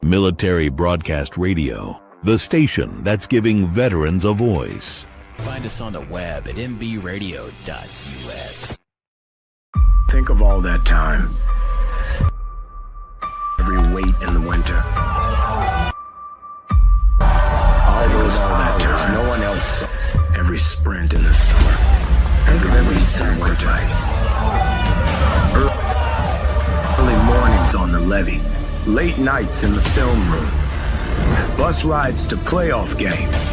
Military Broadcast Radio, the station that's giving veterans a voice. Find us on the web at mbradio.us. Think of all that time. Every wait in the winter. All those hours no one else saw. Every sprint in the summer. Every sacrifice. Early mornings on the levee. Late nights in the film room. Bus rides to playoff games.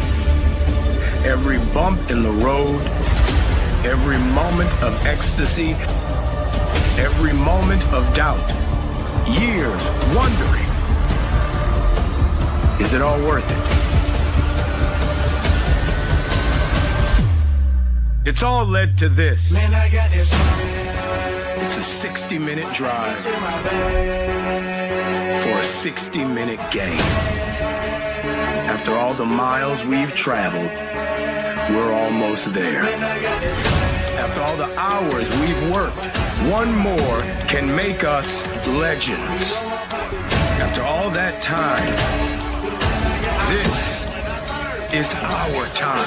Every bump in the road. Every moment of ecstasy. Every moment of doubt. Years wondering, is it all worth it? It's all led to this. Man, I got this. It's a 60-minute drive for a 60-minute game. After all the miles we've traveled, we're almost there. After all the hours we've worked, one more can make us legends. After all that time, this is our time.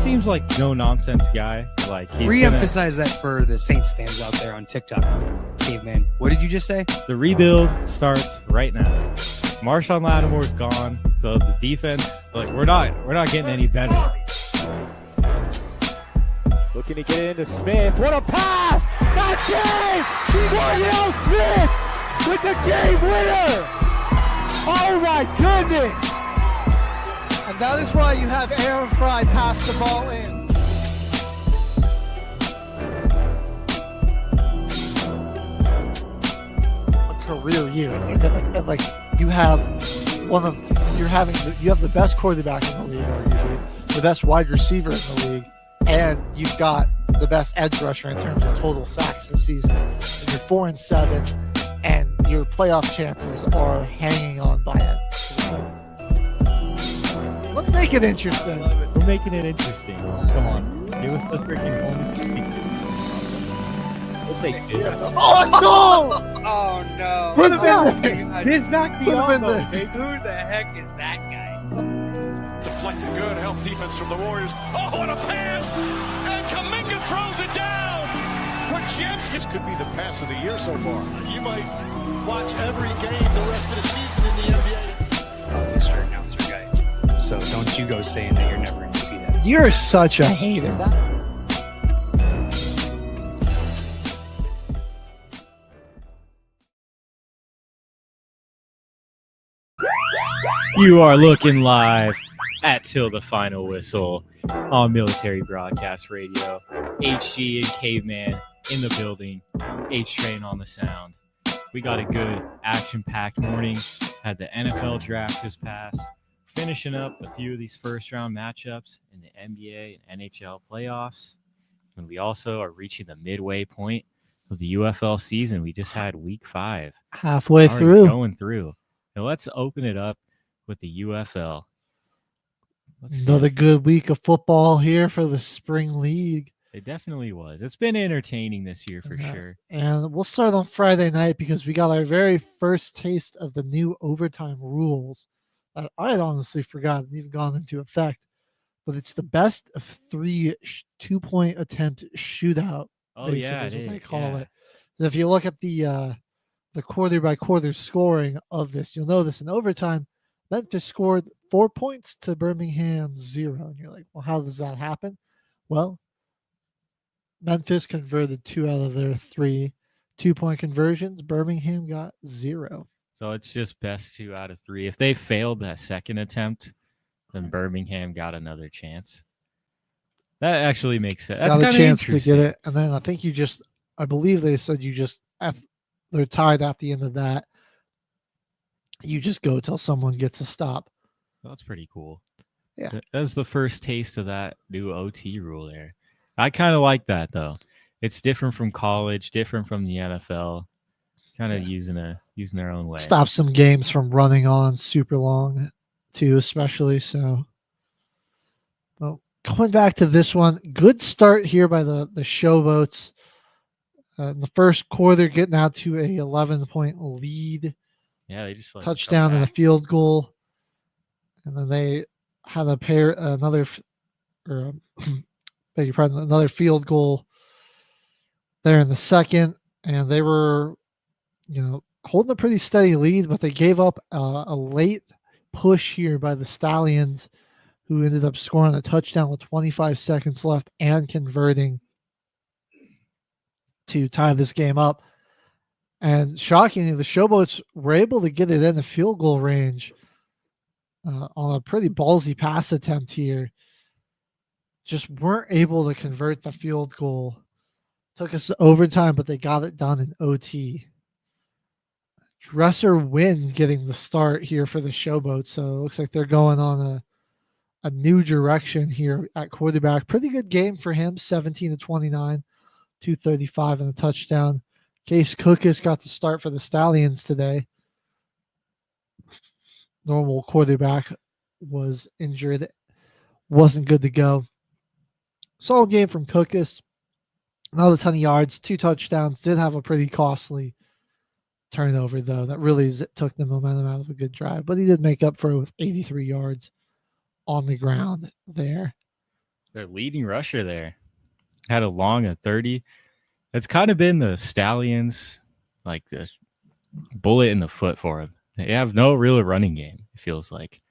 Seems like no nonsense guy. Like re-emphasize that for the Saints fans out there on TikTok. Caveman, what did you just say? The rebuild starts right now. Marshawn Lattimore's gone, so the defense, like we're not getting any better. Looking to get into Smith. What a pass! Not Dave! Wardell Smith with the game winner! Oh my goodness! And that is why you have Aaron Fry pass the ball in. A career year. Like you have you have the best quarterback in the league, arguably, the best wide receiver in the league, and you've got the best edge rusher in terms of total sacks this season. And you're 4-7, and your playoff chances are hanging on by it. Let's make it interesting. We're making it interesting. Come on. Give us the freaking moment. We'll take it. Oh, no! Oh, no. Put him in there. This back the Put him in there. Who the heck is that guy? Deflected good, help defense from the Warriors. Oh, what a pass! And Kuminga throws it down! This could be the pass of the year so far. You might watch every game the rest of the season in the NBA. Mr. Announcer guy. So don't you go saying that you're never going to see that. You're such a hater. You are looking live at Till the Final Whistle on Military Broadcast Radio. HG and Caveman in the building. H-Train on the sound. We got a good action-packed morning. Had the NFL draft just pass. Finishing up a few of these first-round matchups in the NBA and NHL playoffs. And we also are reaching the midway point of the UFL season. We just had week 5. Halfway through. Going through. Now let's open it up with the UFL. Another good week of football here for the spring league. It definitely was. It's been entertaining this year for sure. And we'll start on Friday night because we got our very first taste of the new overtime rules that I had honestly forgotten even gone into effect. But it's the best of 3 2-point attempt shootout. Oh basically, yeah, is it what they is. call Yeah. it. So if you look at the quarter by quarter scoring of this, you'll notice in overtime, Memphis scored 4 points to Birmingham 0. And you're like, well, how does that happen? Well, Memphis converted 2 out of their 3 2-point conversions. Birmingham got 0. So it's just best 2 out of 3. If they failed that second attempt, then Birmingham got another chance. That actually makes sense. That's Got a kinda chance to get interesting. it. And then I believe they said they're tied at the end of that. You just go till someone gets a stop. That's pretty cool. Yeah. That's the first taste of that new OT rule there. I kind of like that, though. It's different from college, different from the NFL. Kind of using their own way. Stop some games from running on super long, too, especially. So, well, going back to this one, good start here by the Showboats. In the first quarter, getting out to a 11-point lead. Yeah, they just Touchdown and a field goal, and then they had another field goal there in the second, and they were, holding a pretty steady lead, but they gave up a late push here by the Stallions, who ended up scoring a touchdown with 25 seconds left and converting to tie this game up. And shockingly, the Showboats were able to get it in the field goal range on a pretty ballsy pass attempt here. Just weren't able to convert the field goal. Took us to overtime, but they got it done in OT. Dresser Wynn getting the start here for the Showboats. So it looks like they're going on a new direction here at quarterback. Pretty good game for him, 17 to 29, 235 and a touchdown. Case Cookus got the start for the Stallions today. Normal quarterback was injured. Wasn't good to go. Solid game from Cookus. Another 10 yards, 2 touchdowns. Did have a pretty costly turnover, though. That really took the momentum out of a good drive. But he did make up for it with 83 yards on the ground there. Their leading rusher there had a long of 30. It's kind of been the Stallions, like this bullet in the foot for them. They have no real running game, it feels like.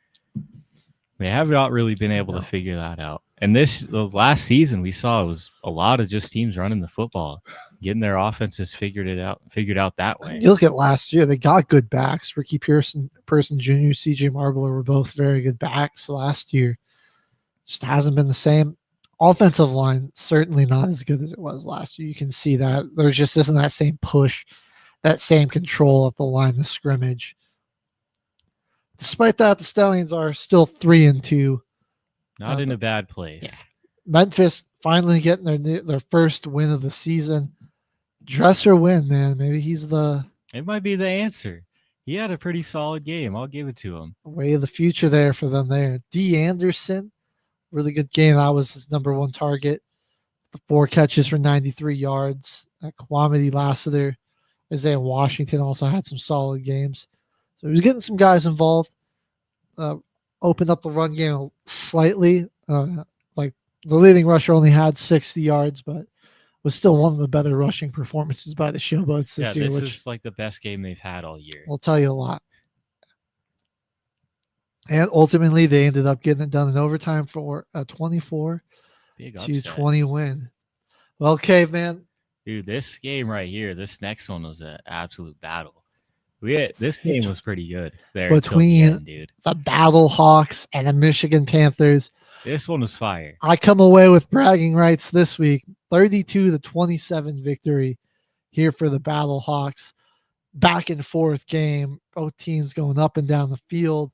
They have not really been able to figure that out. And the last season we saw it was a lot of just teams running the football, getting their offenses figured out that way. You look at last year, they got good backs. Ricky Person Jr., CJ Marbler were both very good backs last year. Just hasn't been the same. Offensive line, certainly not as good as it was last year. You can see that. There just isn't that same push, that same control at the line of scrimmage. Despite that, the Stallions are still 3-2. Not in a bad place. Yeah. Memphis finally getting their first win of the season. Dresser Wynn, man. Maybe he's It might be the answer. He had a pretty solid game. I'll give it to him. way of the future there for them there. D. Anderson, really good game. That was his number one target. The 4 catches for 93 yards. Kwamedi Lassiter. Isaiah Washington also had some solid games. So he was getting some guys involved. Opened up the run game slightly. Like the leading rusher only had 60 yards, but was still one of the better rushing performances by the Showboats this year. This which is like the best game they've had all year. will tell you a lot. And ultimately, they ended up getting it done in overtime for a 24-20 win. Well, Caveman. Dude, this game right here, this next one was an absolute battle. This game was pretty good there between the end, dude. The Battle Hawks and the Michigan Panthers. This one was fire. I come away with bragging rights this week. 32-27 victory here for the Battle Hawks. Back and forth game. Both teams going up and down the field.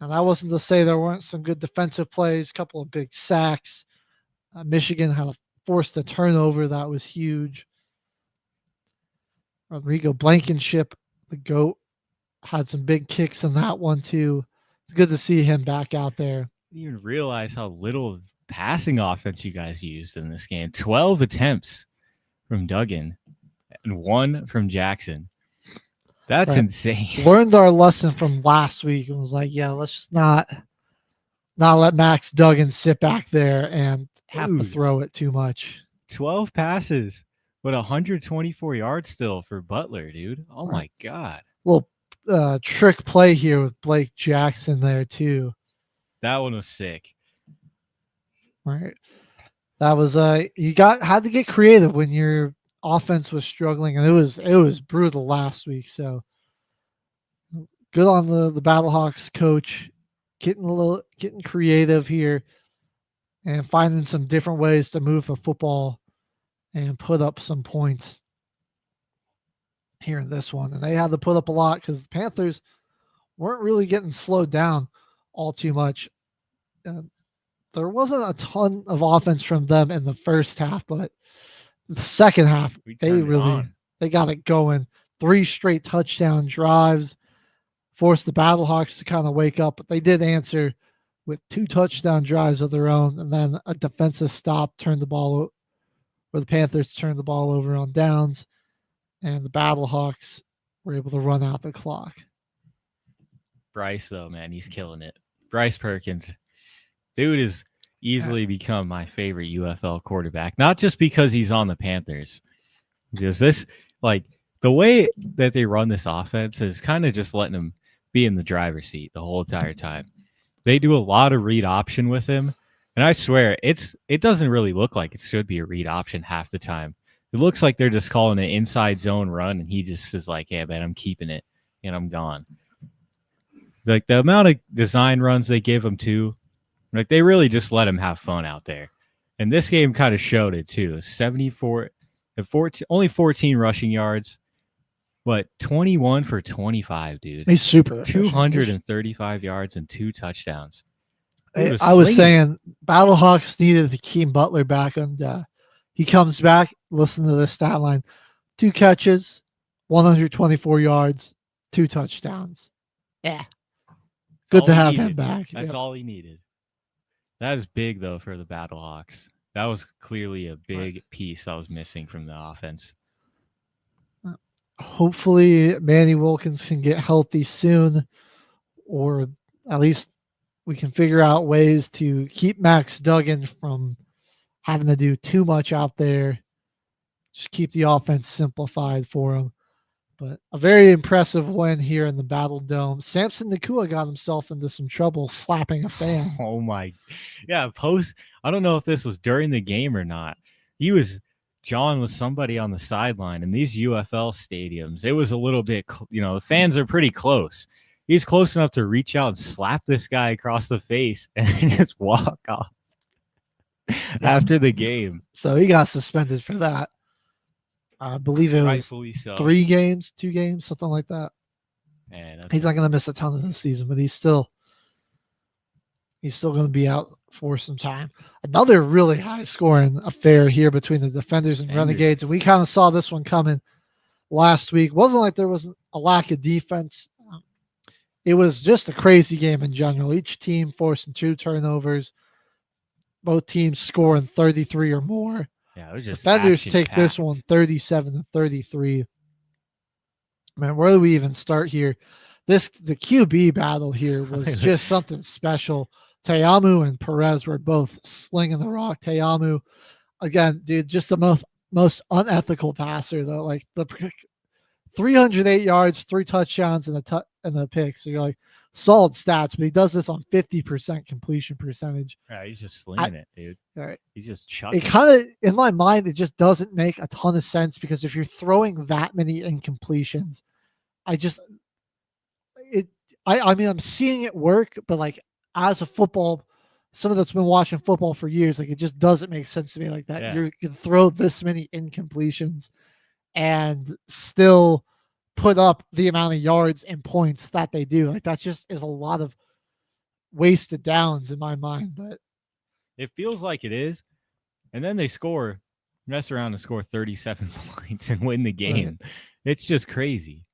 And that wasn't to say there weren't some good defensive plays, a couple of big sacks. Michigan had forced a turnover that was huge. Rodrigo Blankenship, the GOAT, had some big kicks in that one too. It's good to see him back out there. I didn't even realize how little passing offense you guys used in this game. 12 attempts from Duggan and 1 from Jackson. That's insane. Learned our lesson from last week and was like, yeah, let's just not let Max Duggan sit back there and have to Dude. throw it too much. 12 passes, but 124 yards still for Butler, dude. Oh my God. Little trick play here with Blake Jackson there too. That one was sick. Right. That was you had to get creative when your offense was struggling, and it was brutal last week. So good on the Battlehawks coach getting creative here and finding some different ways to move the football and put up some points here in this one. And they had to put up a lot because the Panthers weren't really getting slowed down all too much. There wasn't a ton of offense from them in the first half, but the second half, they got it going. 3 straight touchdown drives, forced the Battlehawks to kind of wake up, but they did answer with 2 touchdown drives of their own, and then a defensive stop where the Panthers turned the ball over on downs, and the Battlehawks were able to run out the clock. Bryce, though, man, he's killing it. Bryce Perkins. Dude has easily become my favorite UFL quarterback, not just because he's on the Panthers. Because the way that they run this offense is kind of just letting him be in the driver's seat the whole entire time. They do a lot of read option with him, and I swear it doesn't really look like it should be a read option half the time. It looks like they're just calling an inside zone run, and he just is like, "Yeah, man, I'm keeping it, and I'm gone." Like the amount of design runs they give him too. Like they really just let him have fun out there. And this game kind of showed it too. only 14 rushing yards, but 21 for 25, dude. He's super 235 yards and 2 touchdowns. I was saying Battlehawks needed Hakeem Butler back, and he comes back. Listen to this stat line: 2 catches, 124 yards, 2 touchdowns. Yeah. Good to have him back. That's all he needed. That is big, though, for the Battlehawks. That was clearly a big piece that was missing from the offense. Hopefully, Manny Wilkins can get healthy soon, or at least we can figure out ways to keep Max Duggan from having to do too much out there. Just keep the offense simplified for him. But a very impressive win here in the Battle Dome. Samson Nakua got himself into some trouble slapping a fan. Oh my. Yeah, I don't know if this was during the game or not. He was jawing with somebody on the sideline. In these UFL stadiums, it was a little bit, the fans are pretty close. He's close enough to reach out and slap this guy across the face and just walk off after the game. So he got suspended for that. I believe it was Rightfully so. 3 games, 2 games, something like that. Man, he's not going to miss a ton of this season, but he's still going to be out for some time. Another really high scoring affair here between the Defenders and Renegades, and we kind of saw this one coming last week. It wasn't like there was a lack of defense. It was just a crazy game in general. Each team forcing 2 turnovers. Both teams scoring 33 or more. Yeah, it was just Defenders take this one 37-33. Man, where do we even start here? The QB battle here was just something special. Te'amu and Perez were both slinging the rock. Te'amu, again, dude, just the most unethical passer though. Like the 308 yards, 3 touchdowns, and a pick. So you're like, solid stats, but he does this on 50% completion percentage. Yeah, he's just slinging it, dude. All right. He's just chucking. It kind of, in my mind, it just doesn't make a ton of sense because if you're throwing that many incompletions, I mean, I'm seeing it work, but like as a someone that's been watching football for years, like it just doesn't make sense to me like that. Yeah. You can throw this many incompletions and still put up the amount of yards and points that they do. Like that just is a lot of wasted downs in my mind, but it feels like it is. And then they mess around and score 37 points and win the game. Right. It's just crazy.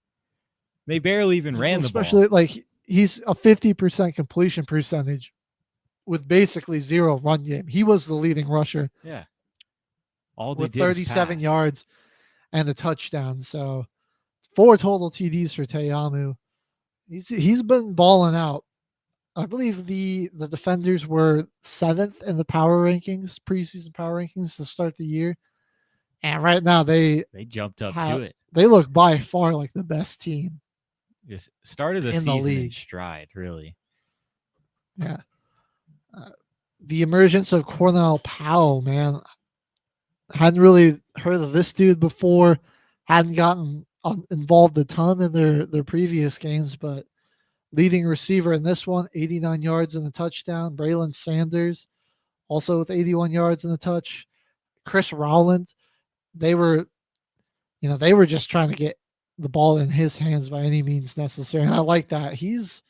They barely even ran the ball. Especially like he's a 50% completion percentage with basically 0 run game. He was the leading rusher. Yeah. All they with did 37 yards and a touchdown. So 4 total TDs for Te'amu. He's been balling out. I believe the defenders were 7th in the power rankings, preseason power rankings to start the year. And right now They jumped up to it. they look by far like the best team. Just started the in the season in league. stride, really. Yeah. The emergence of Cornell Powell, man. Hadn't really heard of this dude before. Hadn't gotten involved a ton in their previous games, but leading receiver in this one, 89 yards and a touchdown. Braylon Sanders, also with 81 yards and a touch. Chris Rowland, they were just trying to get the ball in his hands by any means necessary. And I like that. He's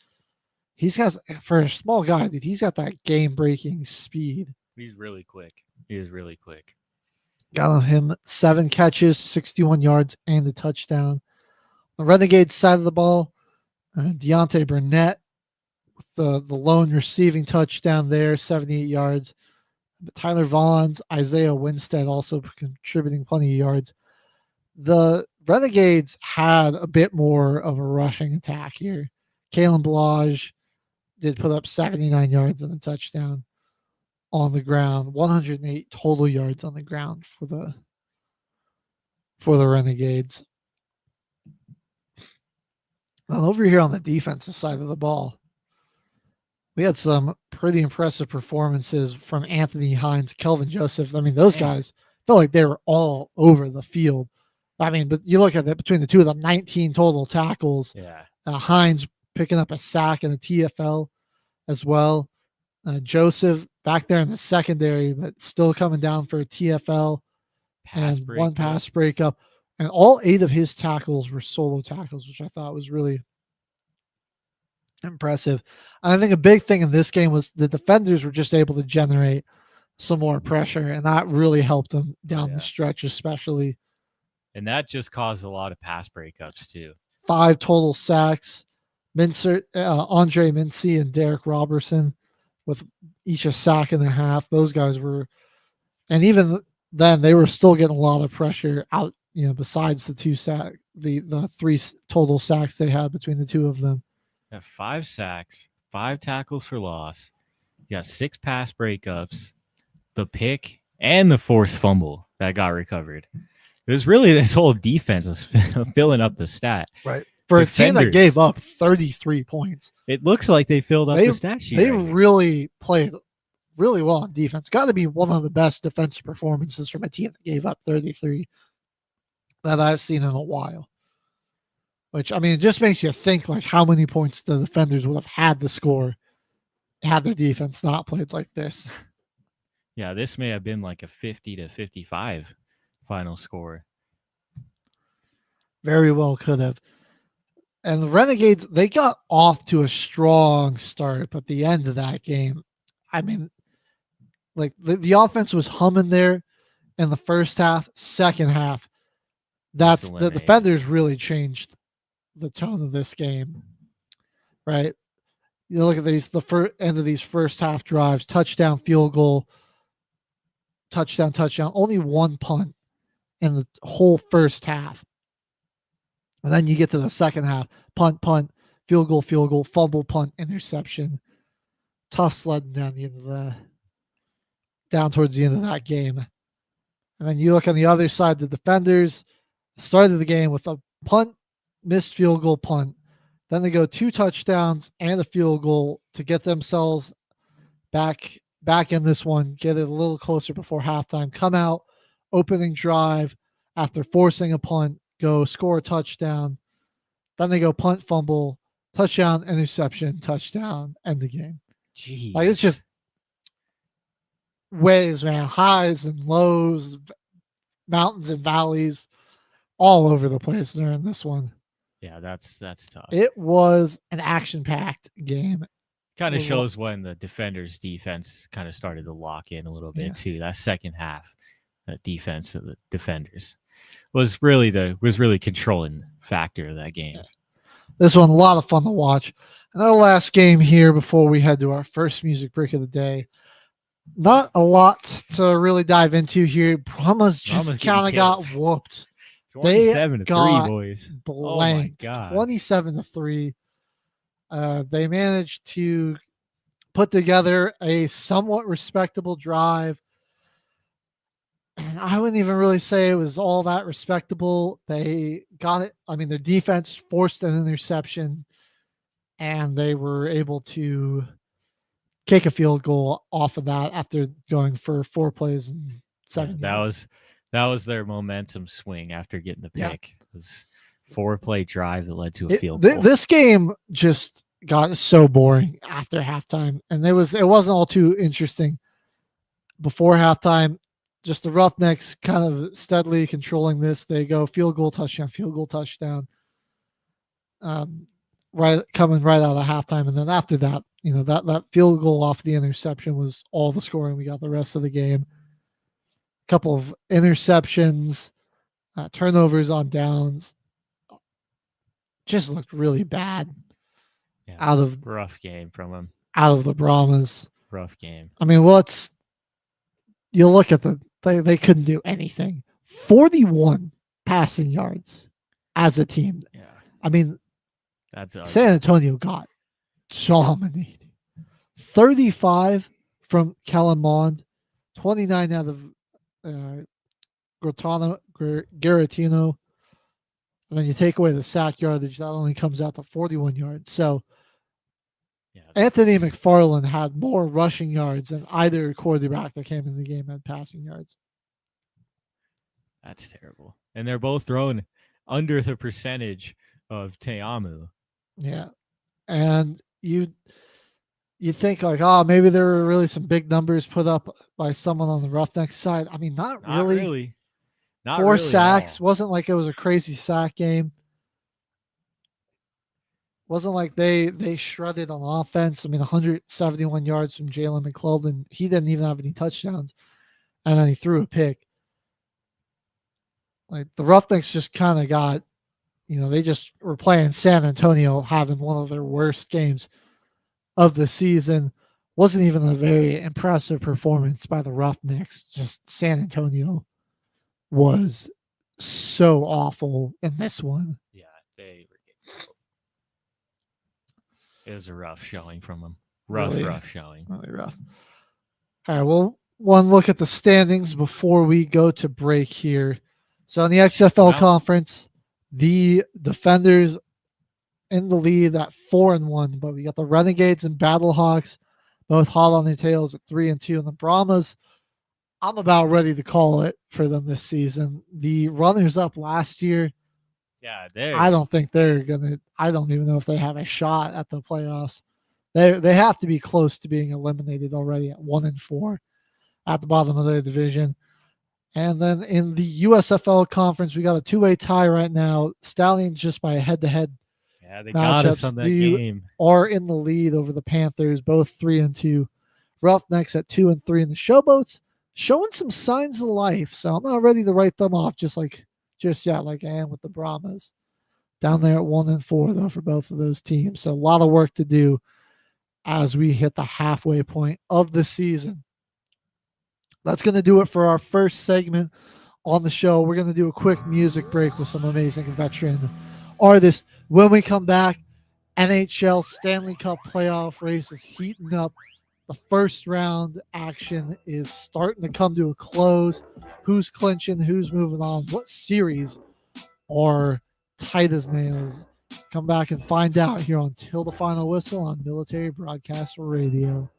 got, for a small guy, dude, he's got that game-breaking speed. He's really quick. He is really quick. Got on him 7 catches, 61 yards, and a touchdown. The Renegades side of the ball, Deontay Burnett with the lone receiving touchdown there, 78 yards. But Tyler Vaughns, Isaiah Winstead also contributing plenty of yards. The Renegades had a bit more of a rushing attack here. Kalen Balaj did put up 79 yards and a touchdown on the ground, 108 total yards on the ground for the Renegades. Now over here on the defensive side of the ball, we had some pretty impressive performances from Anthony Hines, Kelvin Joseph. I mean, those guys felt like they were all over the field. I mean, but you look at it between the two of them, 19 total tackles. Yeah. Hines picking up a sack and a TFL as well. Joseph back there in the secondary, but still coming down for a TFL and one pass breakup. And all 8 of his tackles were solo tackles, which I thought was really impressive. And I think a big thing in this game was the defenders were just able to generate some more pressure, and that really helped them down the stretch, especially. And that just caused a lot of pass breakups too. 5 total sacks. Andre Mincy and Derek Robertson with each a sack and a half. Those guys were, and even then they were still getting a lot of pressure out, besides the 3 total sacks they had between the two of them. Yeah, 5 sacks, 5 tackles for loss. You got 6 pass breakups, the pick, and the forced fumble that got recovered. It was really this whole defense was filling up the stat. Right. For a team that gave up 33 points. It looks like they filled up the stat sheet. They really played really well on defense. Got to be one of the best defensive performances from a team that gave up 33 that I've seen in a while. Which, I mean, it just makes you think like how many points the defenders would have had to score had their defense not played like this. Yeah, this may have been like a 50-55 final score. Very well could have. And the Renegades, they got off to a strong start, but the end of that game, I mean, like the offense was humming there in the first half. Second half, that's the defenders really changed the tone of this game, right? You look at the end of these first half drives: touchdown, field goal, touchdown. Only 1 punt in the whole first half. And then you get to the second half: punt, field goal, fumble, punt, interception. Tough sledding down towards the end of that game. And then you look on the other side, the defenders started the game with a punt, missed field goal, punt. Then they go 2 touchdowns and a field goal to get themselves back in this one, get it a little closer before halftime. Come out, opening drive after forcing a punt, go score a touchdown. Then they go punt, fumble, touchdown, interception, touchdown, end the game. Jeez. Like, it's just waves, man, highs and lows, mountains and valleys, all over the place during this one. Yeah, that's tough. It was an action-packed game. Kind of shows when the defenders' defense kind of started to lock in a little bit too. That second half, that defense of the defenders was really controlling factor of that game. Yeah. This one, a lot of fun to watch. And our last game here before we head to our first music break of the day. Not a lot to really dive into here. Brahmas just kind of got whooped. 27-3, boys. Blanked. 27-3. 27-3. They managed to put together a somewhat respectable drive. I wouldn't even really say it was all that respectable. They got it. I mean, their defense forced an interception, and they were able to kick a field goal off of that after going for 4 plays and 7 yards. That was their momentum swing after getting the pick. Yeah. It was 4-play drive that led to a field goal. This game just got so boring after halftime, and it wasn't all too interesting before halftime. Just the Roughnecks kind of steadily controlling this. They go field goal, touchdown, right coming right out of halftime, and then after that, that field goal off the interception was all the scoring we got the rest of the game. A couple of interceptions, turnovers on downs. Just looked really bad. Yeah, rough game from them. Out of the Brahmas. Rough game. I mean, you look at they couldn't do anything. 41 passing yards as a team. Yeah. I mean, that's San Antonio got dominated. 35 from Kellen Mond, 29 out of Garatino. And then you take away the sack yardage, that only comes out to 41 yards. So Anthony McFarland had more rushing yards than either quarterback that came in the game had passing yards. That's terrible. And they're both thrown under the percentage of Te'amu. Yeah. And you think like, maybe there were really some big numbers put up by someone on the Roughnecks side. I mean, not really. Not 4 really sacks. Wasn't like it was a crazy sack game. Wasn't like they shredded on offense. I mean, 171 yards from Jalen McClellan. He didn't even have any touchdowns. And then he threw a pick. Like the Roughnecks just kind of got, they just were playing San Antonio, having one of their worst games of the season. Wasn't even a very impressive performance by the Roughnecks. Just San Antonio was so awful in this one. Yeah, they were getting. It was a rough showing from them. Rough showing. Really rough. All right, well, one look at the standings before we go to break here. So in the XFL conference, the Defenders in the lead at 4-1, but we got the Renegades and Battlehawks both hot on their tails at 3-2, and the Brahmas, I'm about ready to call it for them this season. The runners-up last year, I don't think they're gonna. I don't even know if they have a shot at the playoffs. They have to be close to being eliminated already at 1-4 at the bottom of their division. And then in the USFL conference, we got a 2-way tie right now. Stallions just by a head-to-head. Yeah, they got us on that game. Are in the lead over the Panthers, both 3-2. Roughnecks at 2-3, and the Showboats showing some signs of life. So I'm not ready to write them off just yet, like I am with the Brahmas. Down there at 1-4 though for both of those teams. So a lot of work to do as we hit the halfway point of the season. That's going to do it for our first segment on the show. We're going to do a quick music break with some amazing veteran artists. When we come back, NHL Stanley Cup playoff race is heating up. The first round action is starting to come to a close. Who's clinching? Who's moving on? What series are tight as nails? Come back and find out here on Till the Final Whistle on Military Broadcast Radio.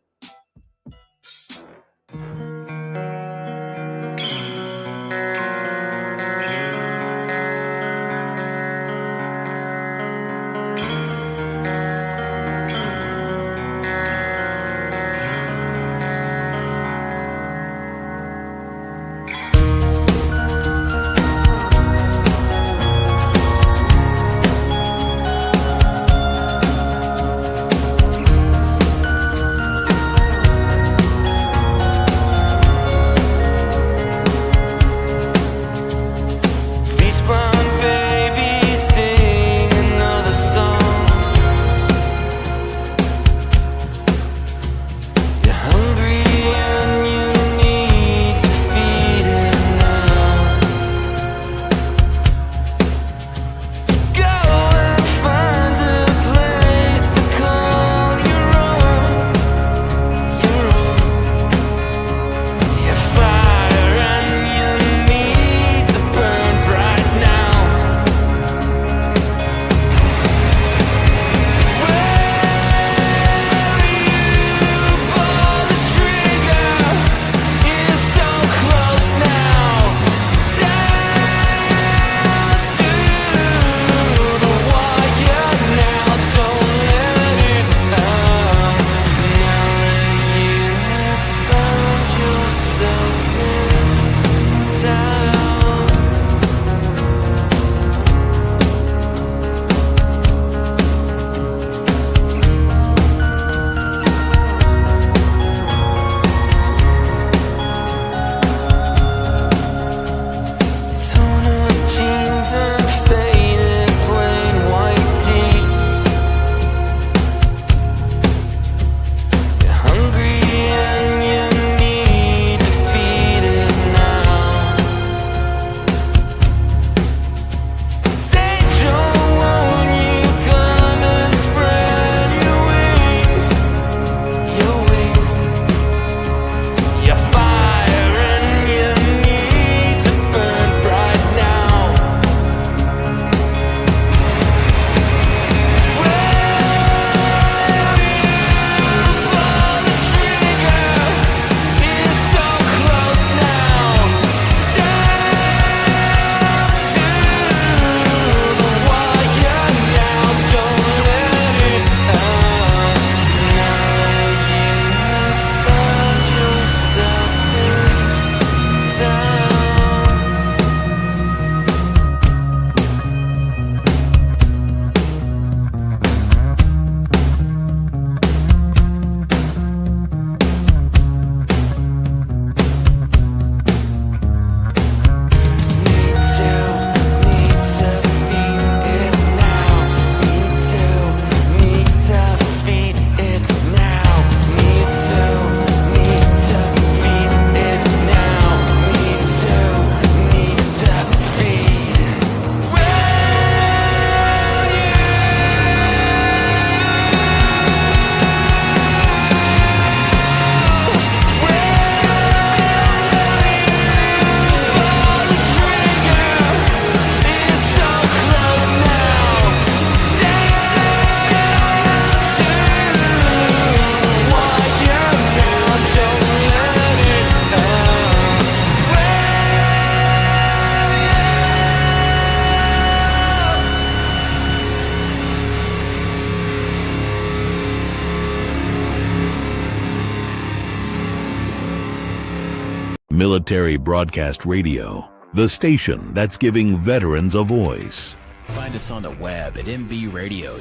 Military Broadcast Radio, the station that's giving veterans a voice. Find us on the web at mbradio.us.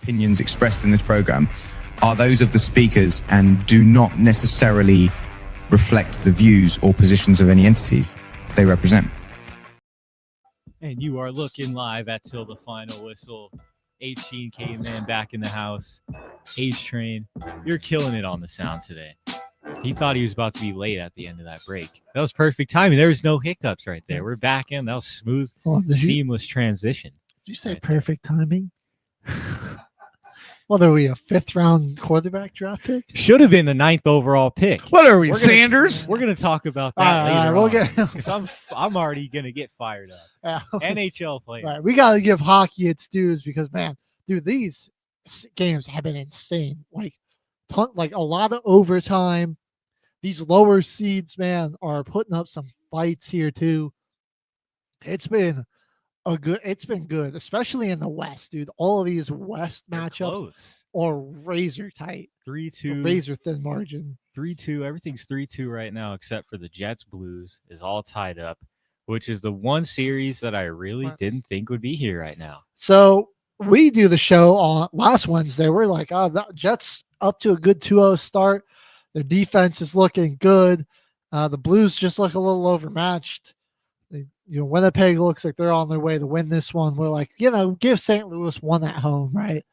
Opinions expressed in this program are those of the speakers and do not necessarily reflect the views or positions of any entities they represent. And you are looking live at Till the Final Whistle. HG and Caveman back in the house. H-Train, you're killing it on the sound today. He thought he was about to be late at the end of that break. That was perfect timing. There was no hiccups right there. We're back in. That was smooth, seamless transition. Did you say perfect timing? What are we, a 5th-round quarterback draft pick? Should have been the 9th overall pick. What are we, Sanders? We're gonna talk about that later. We'll get because I'm already gonna get fired up. NHL player. Right, we got to give hockey its dues because, man, dude, these games have been insane. Like a lot of overtime. These lower seeds, man, are putting up some fights here too. It's been good, especially in the West, dude. All of these West matchups are razor tight. 3-2, razor thin margin. 3-2. Everything's 3-2 right now, except for the Jets Blues is all tied up, which is the one series that I really didn't think would be here right now. So we do the show on last Wednesday. We're like, the Jets up to a good 2-0 start. Their defense is looking good. The Blues just look a little overmatched. Winnipeg looks like they're on their way to win this one. We're like, give St. Louis one at home, right?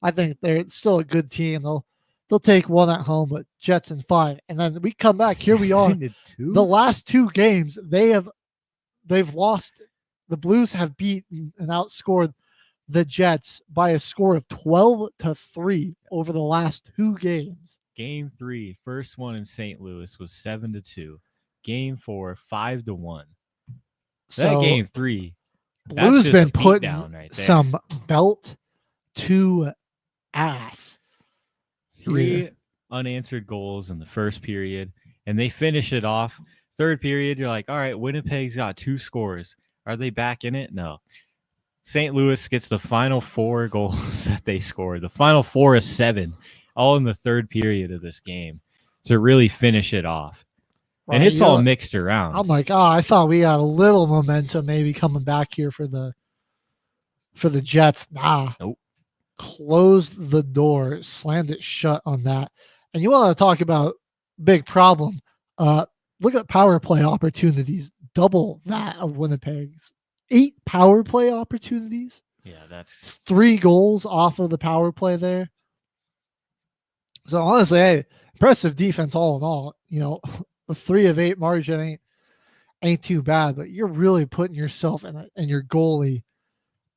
I think they're still a good team. They'll take one at home, but Jets in 5. And then we come back. Here we are. The last 2 games, they've lost. The Blues have beaten and outscored the Jets by a score of 12-3 over the last 2 games. Game 3, first one in St. Louis was 7-2. Game 4, 5-1. That game 3, Blues been putting right some belt to ass. 3 unanswered goals in the first period, and they finish it off. Third period, you're like, all right, Winnipeg's got 2 scores. Are they back in it? No. St. Louis gets the final 4 goals that they scored. The final 4 is 7, all in the third period of this game to really finish it off. And it's all mixed around. I'm like, I thought we had a little momentum maybe coming back here for the Jets. Nah. Nope. Closed the door, slammed it shut on that. And you want to talk about big problem. Look at power play opportunities. Double that of Winnipeg's. 8 power play opportunities. Yeah, that's 3 goals off of the power play there. So honestly, hey, impressive defense all in all. The 3 of 8 margin ain't too bad, but you're really putting yourself and your goalie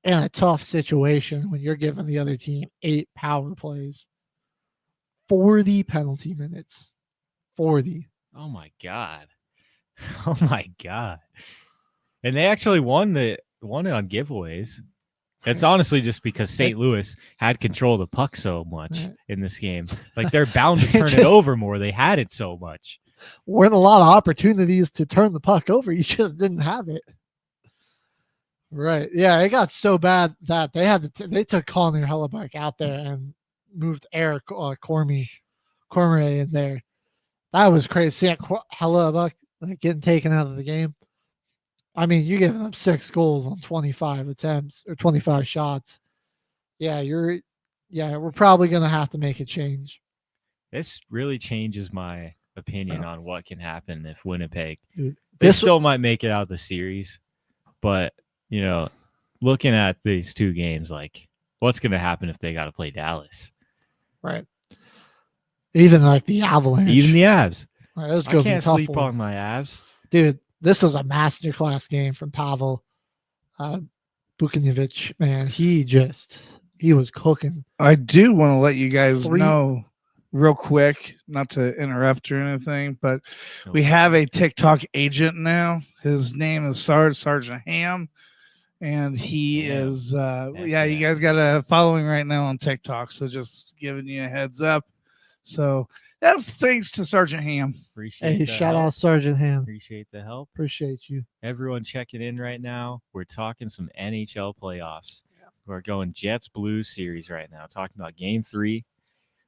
in a tough situation when you're giving the other team 8 power plays, 40 penalty minutes, 40. Oh my god, oh my god! And they actually won it on giveaways. It's honestly just because St. Louis had control of the puck so much in this game. Like they're bound to turn it over more. They had it so much. Weren't a lot of opportunities to turn the puck over. You just didn't have it. Right. Yeah, it got so bad that they took Connor Hellebuck out there and moved Eric Cormier in there. That was crazy. Seeing Hellebuck getting taken out of the game. I mean, you're giving up 6 goals on 25 attempts or 25 shots. Yeah, we're probably gonna have to make a change. This really changes my opinion on what can happen if Winnipeg. Dude, they still might make it out of the series, but looking at these 2 games, like what's going to happen if they got to play Dallas? Right. Even like the Avalanche. Even the Avs. Right, I can't sleep on my Avs. Dude, this was a masterclass game from Pavel Buchnevich. Man, he was cooking. I do want to let you guys know real quick, not to interrupt or anything, but we have a TikTok agent now. His name is Sergeant Ham, and he is you guys got a following right now on TikTok, so just giving you a heads up. So that's thanks to Sergeant Ham. Appreciate shout out Sergeant Ham. Appreciate the help. Appreciate you. Everyone checking in right now. We're talking some NHL playoffs. We're going Jets Blues series right now, talking about game 3.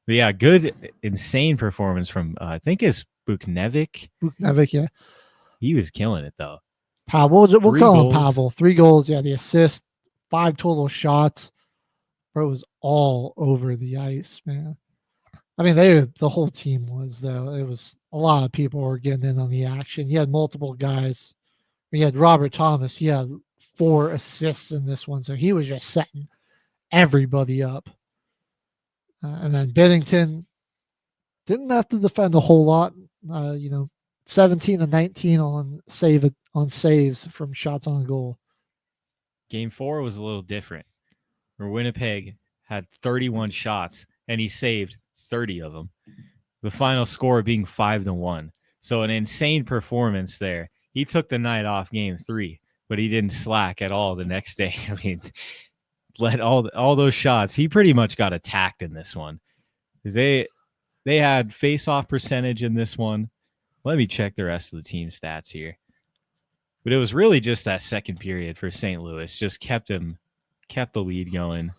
But yeah, good, insane performance from I think it's Buknevic. Buknevic, yeah. He was killing it though. Pavel, we'll 3 call him goals. Pavel. 3 goals, yeah. The assist, 5 total shots. Bro, it was all over the ice, man. I mean, the whole team was though. It was a lot of people were getting in on the action. You had multiple guys. You had Robert Thomas. He had 4 assists in this one, so he was just setting everybody up. And then Bennington didn't have to defend a whole lot. 17 and 19 on saves from shots on goal. Game 4 was a little different. Where Winnipeg had 31 shots and he saved 30 of them. The final score being 5-1. So an insane performance there. He took the night off game 3, but he didn't slack at all the next day. I mean, let all those shots. He pretty much got attacked in this one. They had face-off percentage in this one. Let me check the rest of the team stats here. But it was really just that second period for St. Louis. Just kept the lead going,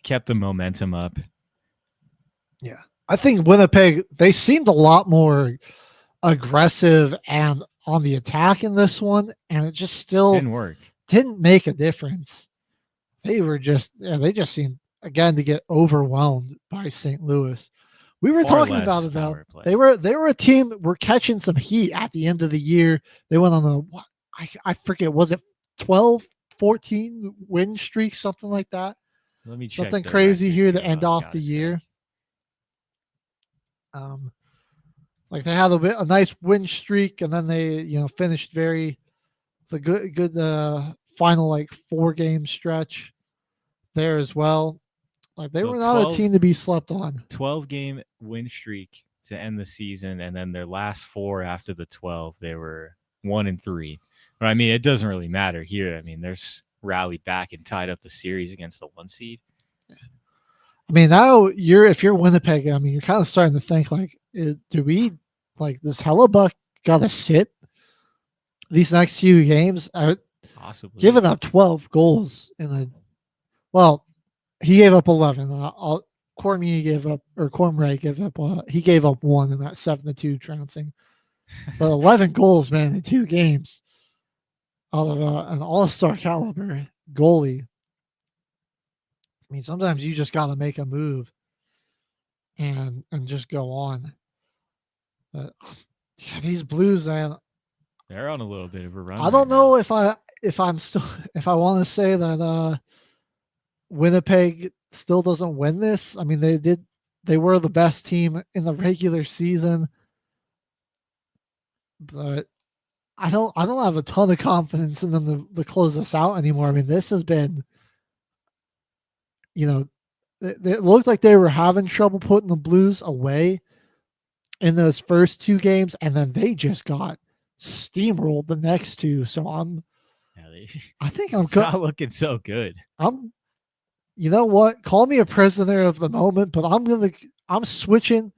kept the momentum up. Yeah. I think Winnipeg, they seemed a lot more aggressive and on the attack in this one, and it just still didn't make a difference. They just seemed, again, to get overwhelmed by St. Louis. We were talking about it, though. They were a team that were catching some heat at the end of the year. They went on I forget, was it 12, 14 win streak, something like that? Let me check. Something crazy here to end off the year. Like they had a nice win streak, and then they finished the good final 4-game stretch there as well. Like they were not a team to be slept on. 12-game win streak to end the season, and then their last 4 after the 12, they were 1-3. But I mean, it doesn't really matter here. I mean, there's rallied back and tied up the series against the 1 seed. I mean, now if you're Winnipeg, I mean, you're kind of starting to think does Hellebuck got to sit these next few games? Possibly. Giving up 12 goals he gave up 11. Cormier gave up, or Cormray gave up. He gave up 1 in that 7-2 trouncing. But 11 goals, man, in 2 games out of an all-star caliber goalie. I mean, sometimes you just got to make a move and just go on. But yeah, these Blues, man, they're on a little bit of a run. I don't know if I want to say that Winnipeg still doesn't win this. I mean, they were the best team in the regular season, but I don't have a ton of confidence in them to close this out anymore. I mean, this has been, it looked like they were having trouble putting the Blues away in those first 2 games, and then they just got steamrolled the next 2. So I think I'm not looking so good. You know what? Call me a prisoner of the moment, but I'm switching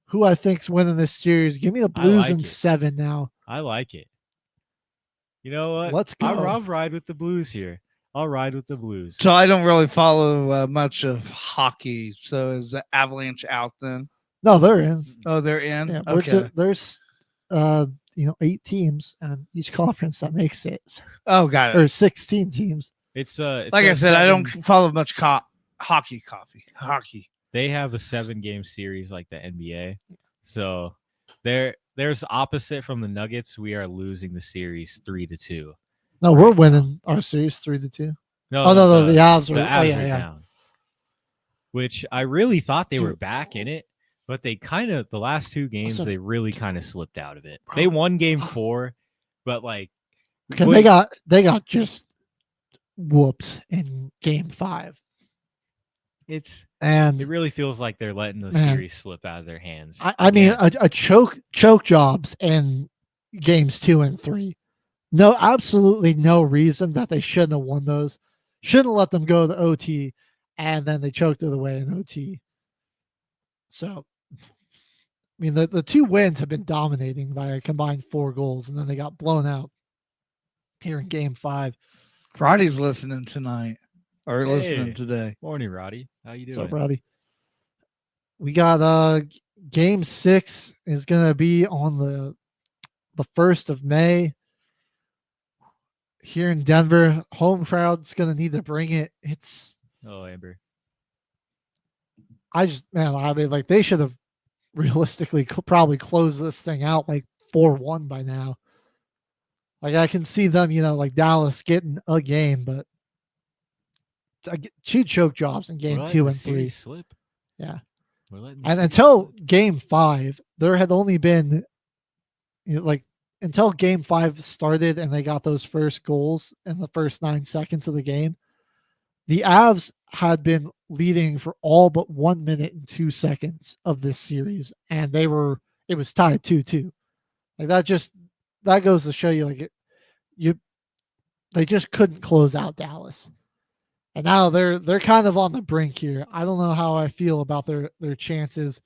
who I think's winning this series. Give me the Blues in 7 now. I like it. You know what? Let's go. I'll ride with the Blues here. I'll ride with the Blues. So I don't really follow much of hockey. So is the Avalanche out then? No, they're in. Oh, they're in. Yeah, okay. There's 8 teams and each conference that makes it. Oh, got it. Or 16 teams. It's like I said, I don't follow much hockey. They have a 7-game series like the NBA. So there's opposite from the Nuggets. We are losing the series 3-2. No, we're winning our series 3-2. No, the Avs are down. Which I really thought they were back in it, but they the last 2 games they really kind of slipped out of it. They won game 4, but because they got just whoops in game 5. It And really feels like they're letting the series slip out of their hands. I mean, a choke jobs in games 2 and 3. No, absolutely no reason that they shouldn't have won those. Shouldn't let them go to OT, and then they choked it away in OT. So, I mean, the 2 wins have been dominating by a combined 4 goals, and then they got blown out here in game 5. Roddy's listening tonight, or listening today. Morning, Roddy. How you doing? What's up, Roddy? We got game 6 is gonna be on the 1st of May here in Denver. Home crowd's gonna need to bring it. It's Amber. I mean, like they should have realistically probably closed this thing out like 4-1 by now. Like I can see them, like Dallas getting a game, but two choke jobs in game 2 and 3. Slip. Yeah. And until game 5, there had only been until game 5 started and they got those first goals in the first 9 seconds of the game, the Avs had been leading for all but 1 minute and 2 seconds of this series, and it was tied 2-2. Like that goes to show you, they just couldn't close out Dallas. And now they're kind of on the brink here. I don't know how I feel about their chances.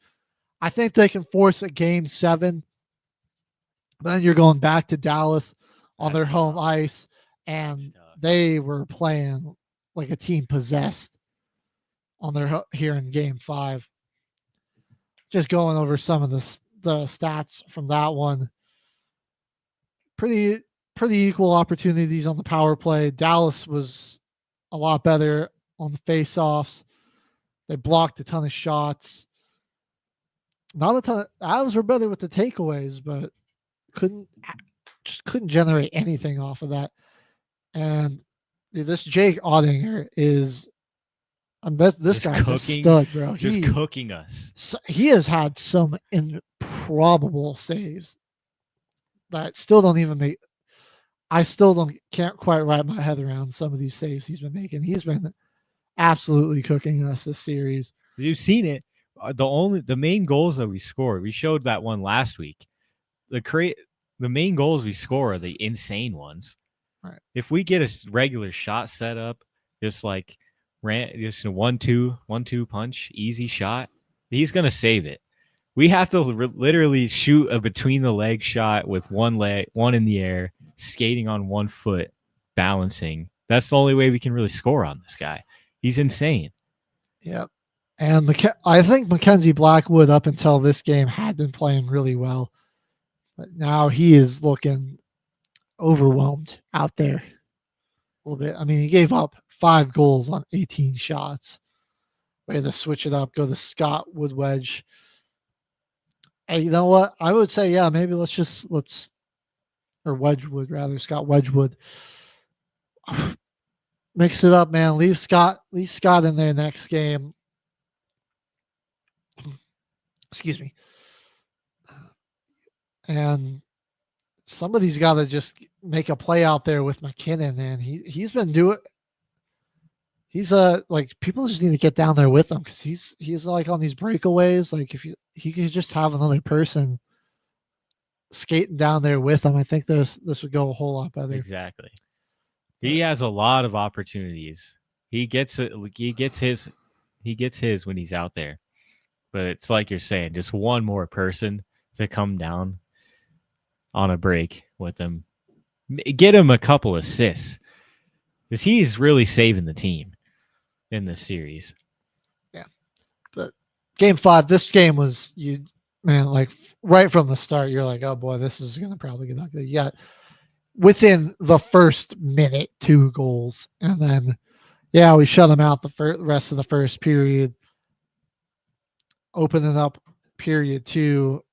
I think they can force a game 7. But then you're going back to Dallas on their home ice, and they were playing like a team possessed on their here in game 5. Just going over some of the stats from that one. Pretty equal opportunities on the power play. Dallas was a lot better on the face-offs. They blocked a ton of shots. Not a ton. Avs were better with the takeaways, but couldn't generate anything off of that. And dude, this Jake Ottinger is this guy's a stud, bro. He's cooking us. He has had some improbable saves that still don't even make. I still can't quite wrap my head around some of these saves he's been making. He's been absolutely cooking us this series. You've seen it. The main goals that we scored, we showed that one last week. The main goals we score are the insane ones. Right. If we get a regular shot set up, just a 1-2 punch, easy shot, he's gonna save it. We have to literally shoot a between the leg shot with one in the air, skating on 1 foot, balancing. That's the only way we can really score on this guy. He's insane. Yep. And I think Mackenzie Blackwood up until this game had been playing really well. But now he is looking overwhelmed out there a little bit. I mean, he gave up 5 goals on 18 shots. We had to switch it up, go to Scott Woodwedge. Hey, you know what? I would say, yeah, maybe or Wedgwood rather, Scott Wedgwood. Mix it up, man. Leave Scott in there next game. Excuse me. And somebody's got to just make a play out there with McKinnon, and he's been doing. He's people just need to get down there with him because he's like on these breakaways. Like if he could just have another person skating down there with him, I think this would go a whole lot better. Exactly. He has a lot of opportunities. He gets it. He gets his when he's out there. But it's like you're saying, just one more person to come down on a break with him. Get him a couple assists. Because he's really saving the team in this series. Yeah. But game 5, this game was, like right from the start, you're like, oh boy, this is going to probably get ugly. Yeah. Within the first minute, 2 goals. And then, we shut them out the rest of the first period. Opening up period 2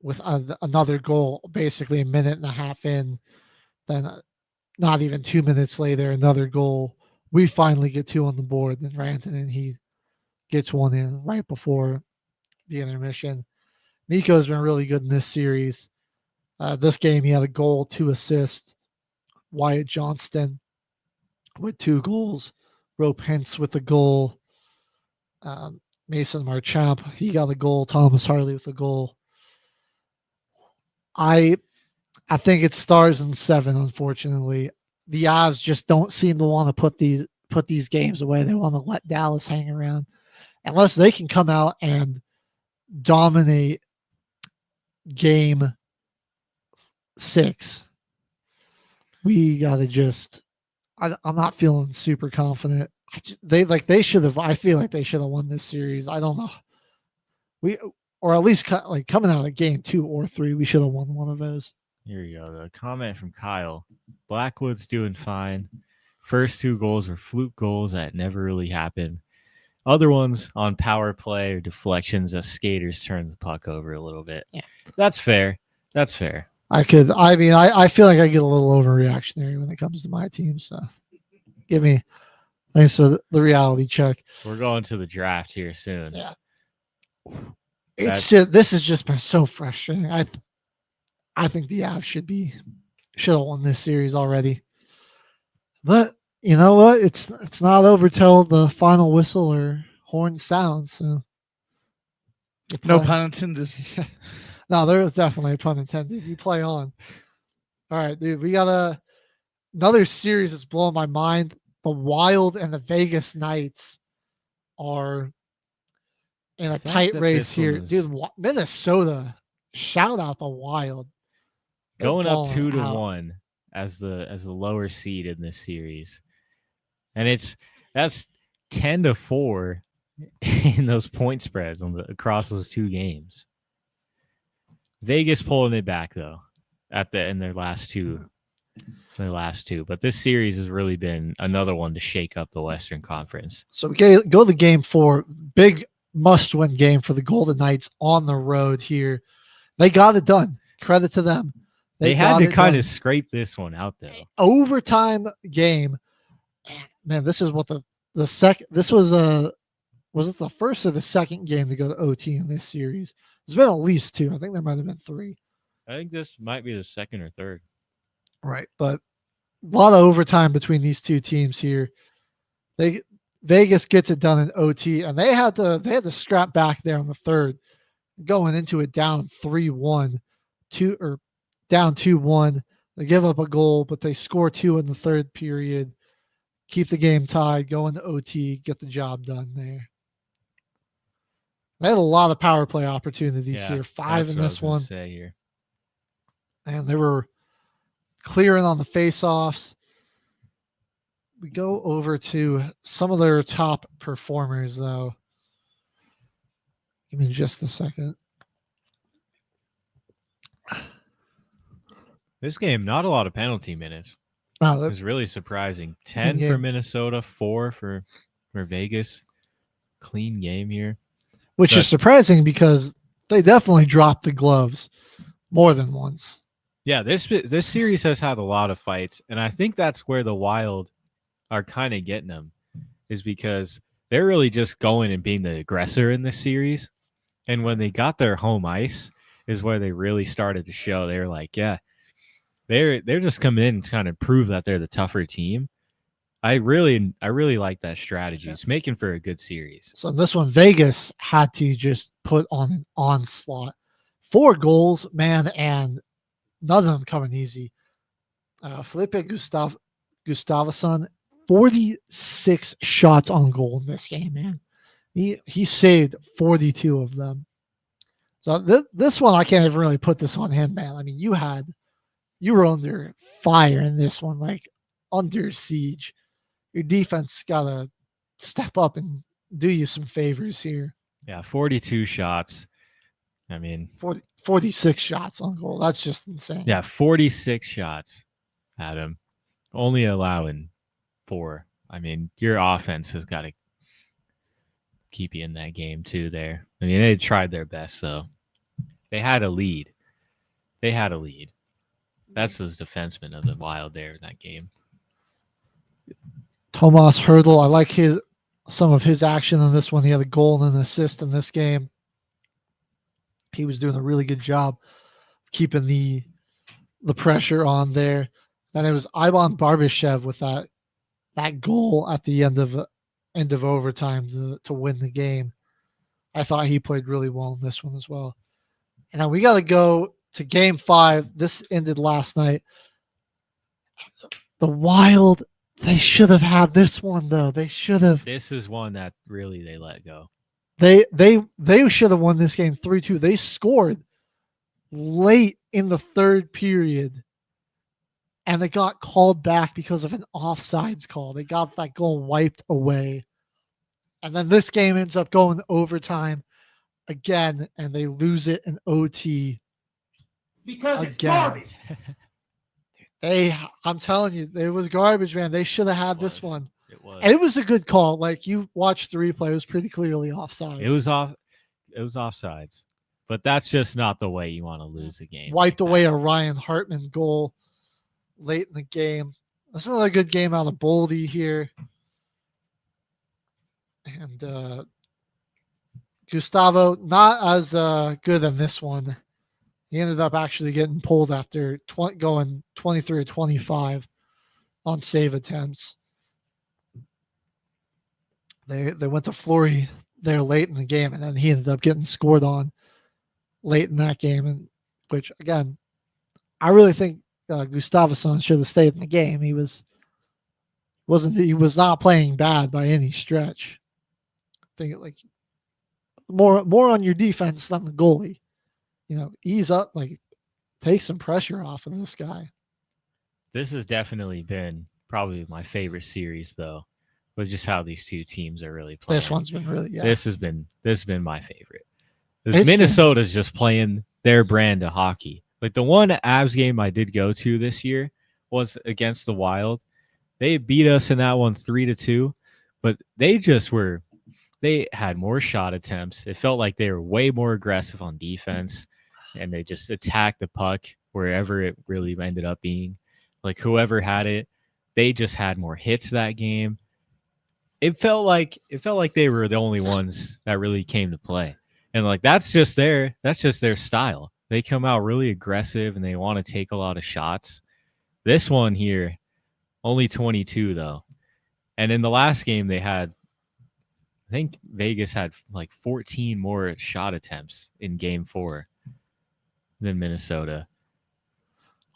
with another goal, basically a minute and a half in. Then not even 2 minutes later, another goal. We finally get 2 on the board. Then Rantanen, he gets 1 in right before the intermission. Nico's been really good in this series. This game, he had a goal, 2 assists. Wyatt Johnston with 2 goals. Rope Hintz with a goal. Mason Marchand, he got a goal. Thomas Harley with a goal. I think it's stars and 7, unfortunately. The Avs just don't seem to want to put these games away. They want to let Dallas hang around. Unless they can come out and dominate game 6. We got to just I'm not feeling super confident. I feel like they should have won this series. I don't know. or at least coming out of game 2 or 3, we should have won one of those. Here you go. The comment from Kyle. Blackwood's doing fine. First 2 goals were fluke goals that never really happened. Other ones on power play or deflections as skaters turn the puck over a little bit. Yeah. That's fair. That's fair. I feel like I get a little overreactionary when it comes to my team. So give me thanks for the reality check. We're going to the draft here soon. Yeah. This has just been so frustrating. I think the Avs should have won this series already. But you know what? It's not over till the final whistle or horn sounds. So no pun intended. No, there is definitely a pun intended. You play on. All right, dude. We got another series that's blowing my mind. The Wild and the Vegas Knights are in a tight race here. Dude, Minnesota, shout out the Wild. Going up 2-1 as the lower seed in this series. And that's 10-4 in those point spreads across those 2 games. Vegas pulling it back though in their last two. But this series has really been another one to shake up the Western Conference. So we go to game 4. Big must-win game for the Golden Knights on the road here. They got it done. Credit to them. They had to kind of scrape this one out though. Overtime game. Man, this is what the second. This was it the first or the second game to go to OT in this series? There's been at least 2. I think there might have been 3. I think this might be the second or third. Right, but a lot of overtime between these 2 teams here. Vegas gets it done in OT, and they had to scrap back there on the third, going into it down 3-1, down 2-1. They give up a goal, but they score 2 in the third period, keep the game tied, go into OT, get the job done there. They had a lot of power play opportunities here, 5 in this one. And they were clearing on the face-offs. We go over to some of their top performers, though. Give me just a second. This game, not a lot of penalty minutes. No, it was really surprising. 10 for Minnesota, 4 for Vegas. Clean game here. Which is surprising because they definitely dropped the gloves more than once. Yeah, this series has had a lot of fights, and I think that's where the Wild are kind of getting them, is because they're really just going and being the aggressor in this series. And when they got their home ice is where they really started to show. They were like, yeah, they're just coming in and kind of prove that they're the tougher team. I really like that strategy. It's making for a good series. So this one, Vegas had to just put on an onslaught. 4 goals, man, and none of them coming easy. Felipe Gustavsson, 46 shots on goal in this game, man. He saved 42 of them. So this one, I can't even really put this on him, man. I mean, you were under fire in this one, like under siege. Your defense got to step up and do you some favors here. Yeah, 42 shots. I mean, 46 shots on goal. That's just insane. Yeah, 46 shots, Adam. Only allowing 4. I mean, your offense has got to keep you in that game too there. I mean, they tried their best, though. They had a lead. That's those defensemen of the Wild there in that game. Tomas Hertl, I like some of his action on this one. He had a goal and an assist in this game. He was doing a really good job keeping the pressure on there. Then it was Ivan Barbashev with that goal at the end of overtime to win the game. I thought he played really well in this one as well. And then we got to go to game 5. This ended last night. The Wild, they should have had this one, though. They should have. This is one that really they let go. They should have won this game 3-2. They scored late in the third period, and they got called back because of an offsides call. They got that goal wiped away. And then this game ends up going to overtime. again, and they lose it in OT Because again. I'm telling you, it was garbage, man. They should have had this one. It was. And it was a good call. Like, you watched the replay, it was pretty clearly offside. It was offsides. But that's just not the way you want to lose a game. Wiped away a Ryan Hartman goal late in the game. That's another good game out of Boldy here. And Gustavo, not as good in this one. He ended up actually getting pulled after going 23 or 25 on save attempts. They went to Fleury there late in the game, and then he ended up getting scored on late in that game. And which, again, I really think Gustafsson should have stayed in the game. He was not playing bad by any stretch. I think like more on your defense than the goalie. Ease up, like take some pressure off of this guy. This has definitely been probably my favorite series, though, with just how these two teams are really playing. This one's been really, yeah. This has been my favorite. Minnesota's just playing their brand of hockey. Like the one Avs game I did go to this year was against the Wild. They beat us in that one 3-2, but they had more shot attempts. It felt like they were way more aggressive on defense, and they just attacked the puck wherever it really ended up being. Like whoever had it, they just had more hits that game. It felt like they were the only ones that really came to play. And like that's just their style. They come out really aggressive and they want to take a lot of shots. This one here, only 22 though. And in the last game they had, I think Vegas had like 14 more shot attempts in game 4 than Minnesota.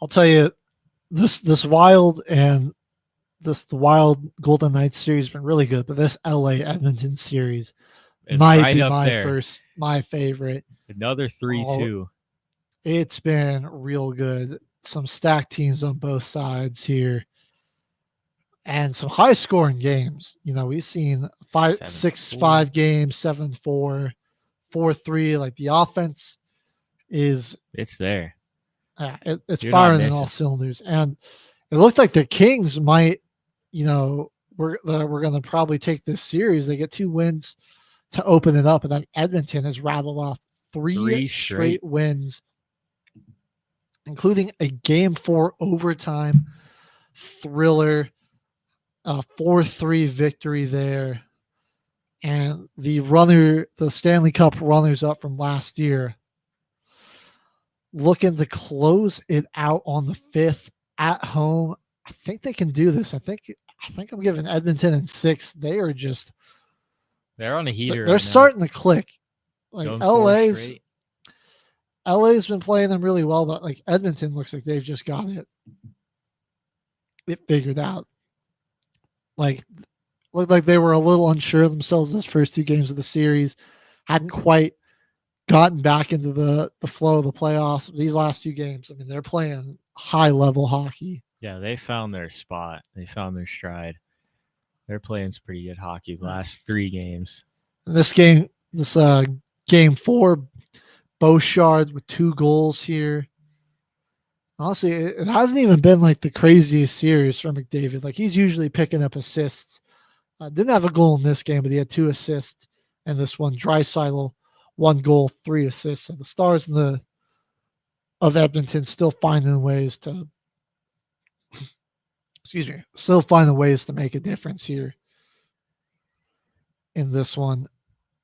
I'll tell you, this Wild and the Wild Golden Knights series has been really good, but this LA Edmonton series might be my favorite. Another 3-2. It's been real good. Some stacked teams on both sides here. And some high scoring games. We've seen 6-5 games, 7-4, 4-3. Like the offense it's there. It's firing in all cylinders. And it looked like the Kings might, we're going to probably take this series. They get 2 wins to open it up. And then Edmonton has rattled off 3 straight wins, including a game 4 overtime thriller. 4-3 victory there. And the Stanley Cup runners up from last year looking to close it out on the 5th at home. I think they can do this. I think I'm giving Edmonton in 6. They're on a heater. They're starting to click. Like LA's been playing them really well, but like Edmonton looks like they've just got it figured out. Like, looked like they were a little unsure of themselves this first 2 games of the series. Hadn't quite gotten back into the flow of the playoffs. These last 2 games, I mean, they're playing high-level hockey. Yeah, they found their spot. They found their stride. They're playing some pretty good hockey the last 3 games. And this game 4, Beauchard with 2 goals here. Honestly, it hasn't even been like the craziest series for McDavid. Like he's usually picking up assists. Didn't have a goal in this game, but he had 2 assists. And this one, Draisaitl, 1 goal, 3 assists. So the Stars of Edmonton still finding ways to, still finding ways to make a difference here in this one.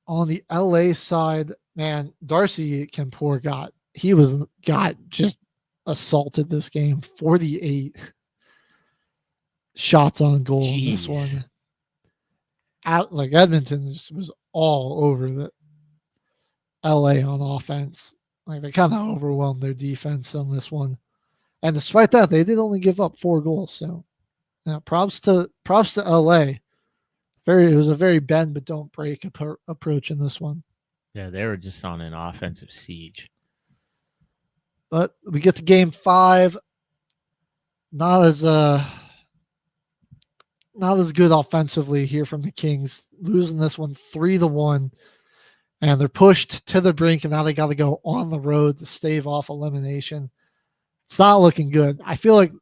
On the LA side, man, Darcy Kempor got just assaulted this game. 48 shots on goal in this one. Like Edmonton just was all over the LA on offense. Like they kind of overwhelmed their defense on this one. And despite that, they did only give up 4 goals. So props to LA. It was a very bend but don't break approach in this one. Yeah, they were just on an offensive siege. But we get to game 5. Not as good offensively here from the Kings, losing this one 3-1. And they're pushed to the brink, and now they got to go on the road to stave off elimination. It's not looking good. I feel like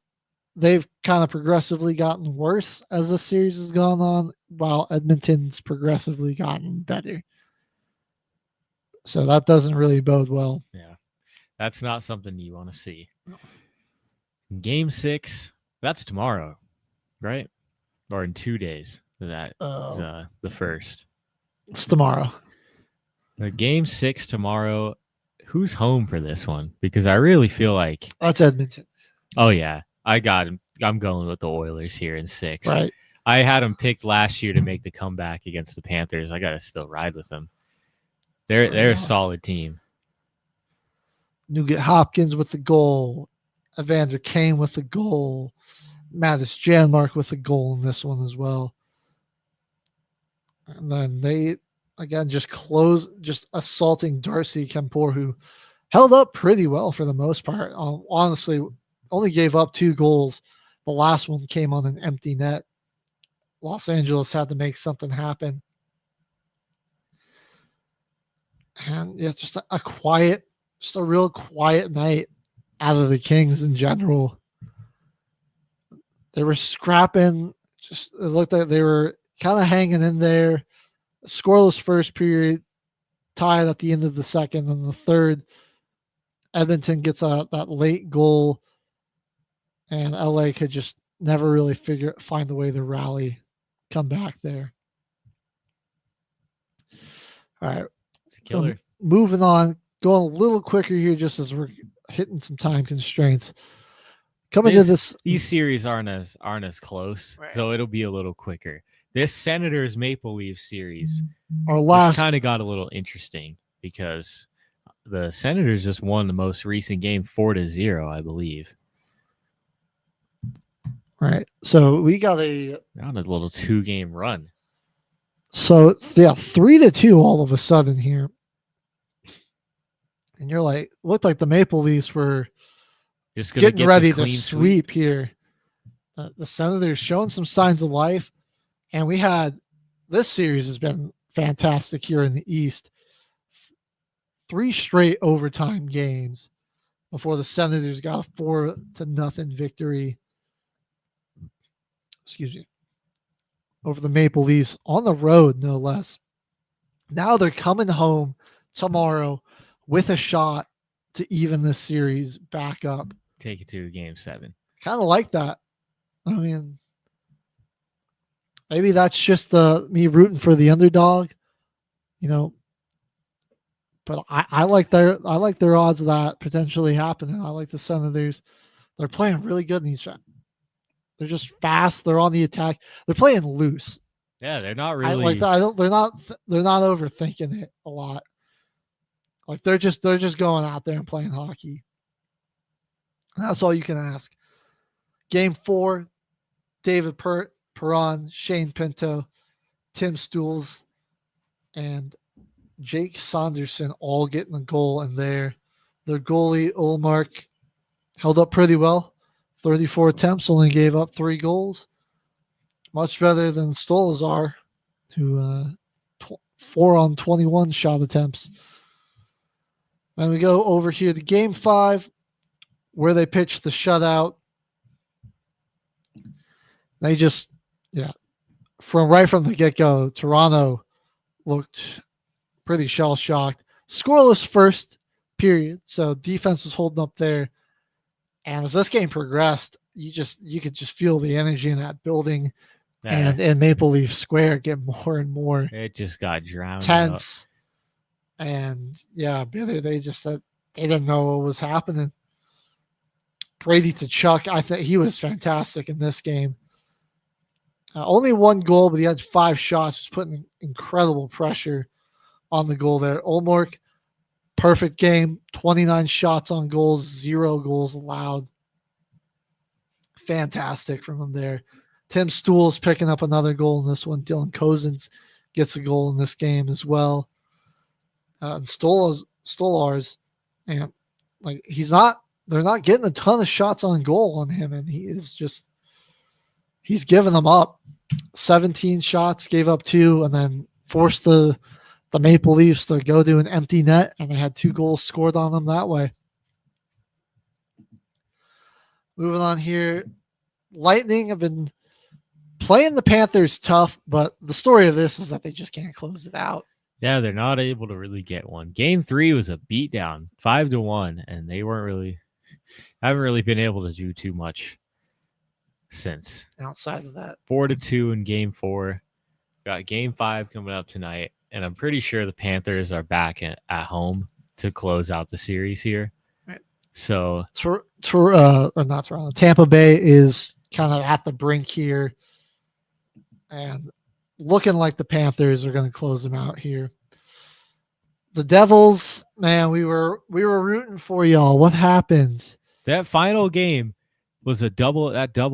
they've kind of progressively gotten worse as the series has gone on, while Edmonton's progressively gotten better. So that doesn't really bode well. Yeah, that's not something you want to see. Game 6, that's tomorrow, right? Or in 2 days. That is the first. It's tomorrow. Game 6 tomorrow. Who's home for this one? Because I really feel like that's Edmonton. Oh yeah, I got him. I'm going with the Oilers here in 6. Right. I had them picked last year to make the comeback against the Panthers. I gotta still ride with them. They're a solid team. Nugent Hopkins with the goal. Evander Kane with the goal. Mattis Janmark with the goal in this one as well. And then they, again, just assaulting Darcy Kempor, who held up pretty well for the most part. Honestly, only gave up 2 goals. The last one came on an empty net. Los Angeles had to make something happen. And yeah, just a real quiet night out of the Kings in general. They were scrapping. It looked like they were kind of hanging in there. Scoreless first period, tied at the end of the second. And the third, Edmonton gets that late goal, and LA could just never really find a way to rally, come back there. All right. It's a killer. Moving on, going a little quicker here just as we're hitting some time constraints. These series aren't as close, right. So it'll be a little quicker. This Senators Maple Leafs series kind of got a little interesting because the Senators just won the most recent game 4-0, I believe. Right. So we got a little 2-game run. So yeah, 3-2 all of a sudden here. And you're like, looked like the Maple Leafs were just getting ready to sweep here. The Senators showing some signs of life. And this series has been fantastic here in the East. 3 straight overtime games before the Senators got a 4-0 victory. Excuse me. Over the Maple Leafs on the road, no less. Now they're coming home tomorrow with a shot to even this series back up. Take it to Game 7. Kind of like that. I mean, maybe that's just me rooting for the underdog, But I like their odds of that potentially happening. I like the Senators. They're playing really good in these shots. They're just fast. They're on the attack. They're playing loose. Yeah, they're not really. They're not overthinking it a lot. Like they're just going out there and playing hockey. And that's all you can ask. Game 4, David Perron, Shane Pinto, Tim Stools, and Jake Saunderson all getting a goal in there. Their goalie, Ullmark, held up pretty well. 34 attempts, only gave up 3 goals. Much better than Stolazar, who 4 on 21 shot attempts. Then we go over here to Game 5, where they pitched the shutout. They just, from the get-go, Toronto looked pretty shell-shocked. Scoreless first period, so defense was holding up there. And as this game progressed, you could just feel the energy in that building and Maple Leaf Square get more and more. It just got drowned tense. Out. And they just said they didn't know what was happening. Brady Tkachuk, I think he was fantastic in this game. Only 1 goal, but he had 5 shots, just putting incredible pressure on the goal there. Ullmark, perfect game, 29 shots on goals, 0 goals allowed. Fantastic from him there. Tim Stools picking up another goal in this one. Dylan Cozens gets a goal in this game as well. And Stolarz, and they're not getting a ton of shots on goal on him, and he's giving them up. 17 shots, gave up 2, and then forced the the Maple Leafs to go to an empty net, and they had 2 goals scored on them that way. Moving on here, Lightning have been playing the Panthers tough, but the story of this is that they just can't close it out. Yeah, they're not able to really get one. Game 3 was a beatdown, 5-1, and they haven't really been able to do too much since. Outside of that, 4-2 in Game 4. Got Game 5 coming up tonight, and I'm pretty sure the Panthers are back at home to close out the series here. Right. So, or not Toronto. Tampa Bay is kind of at the brink here, and looking like the Panthers are going to close them out here. The Devils, man, we were rooting for y'all. What happened? That final game was a double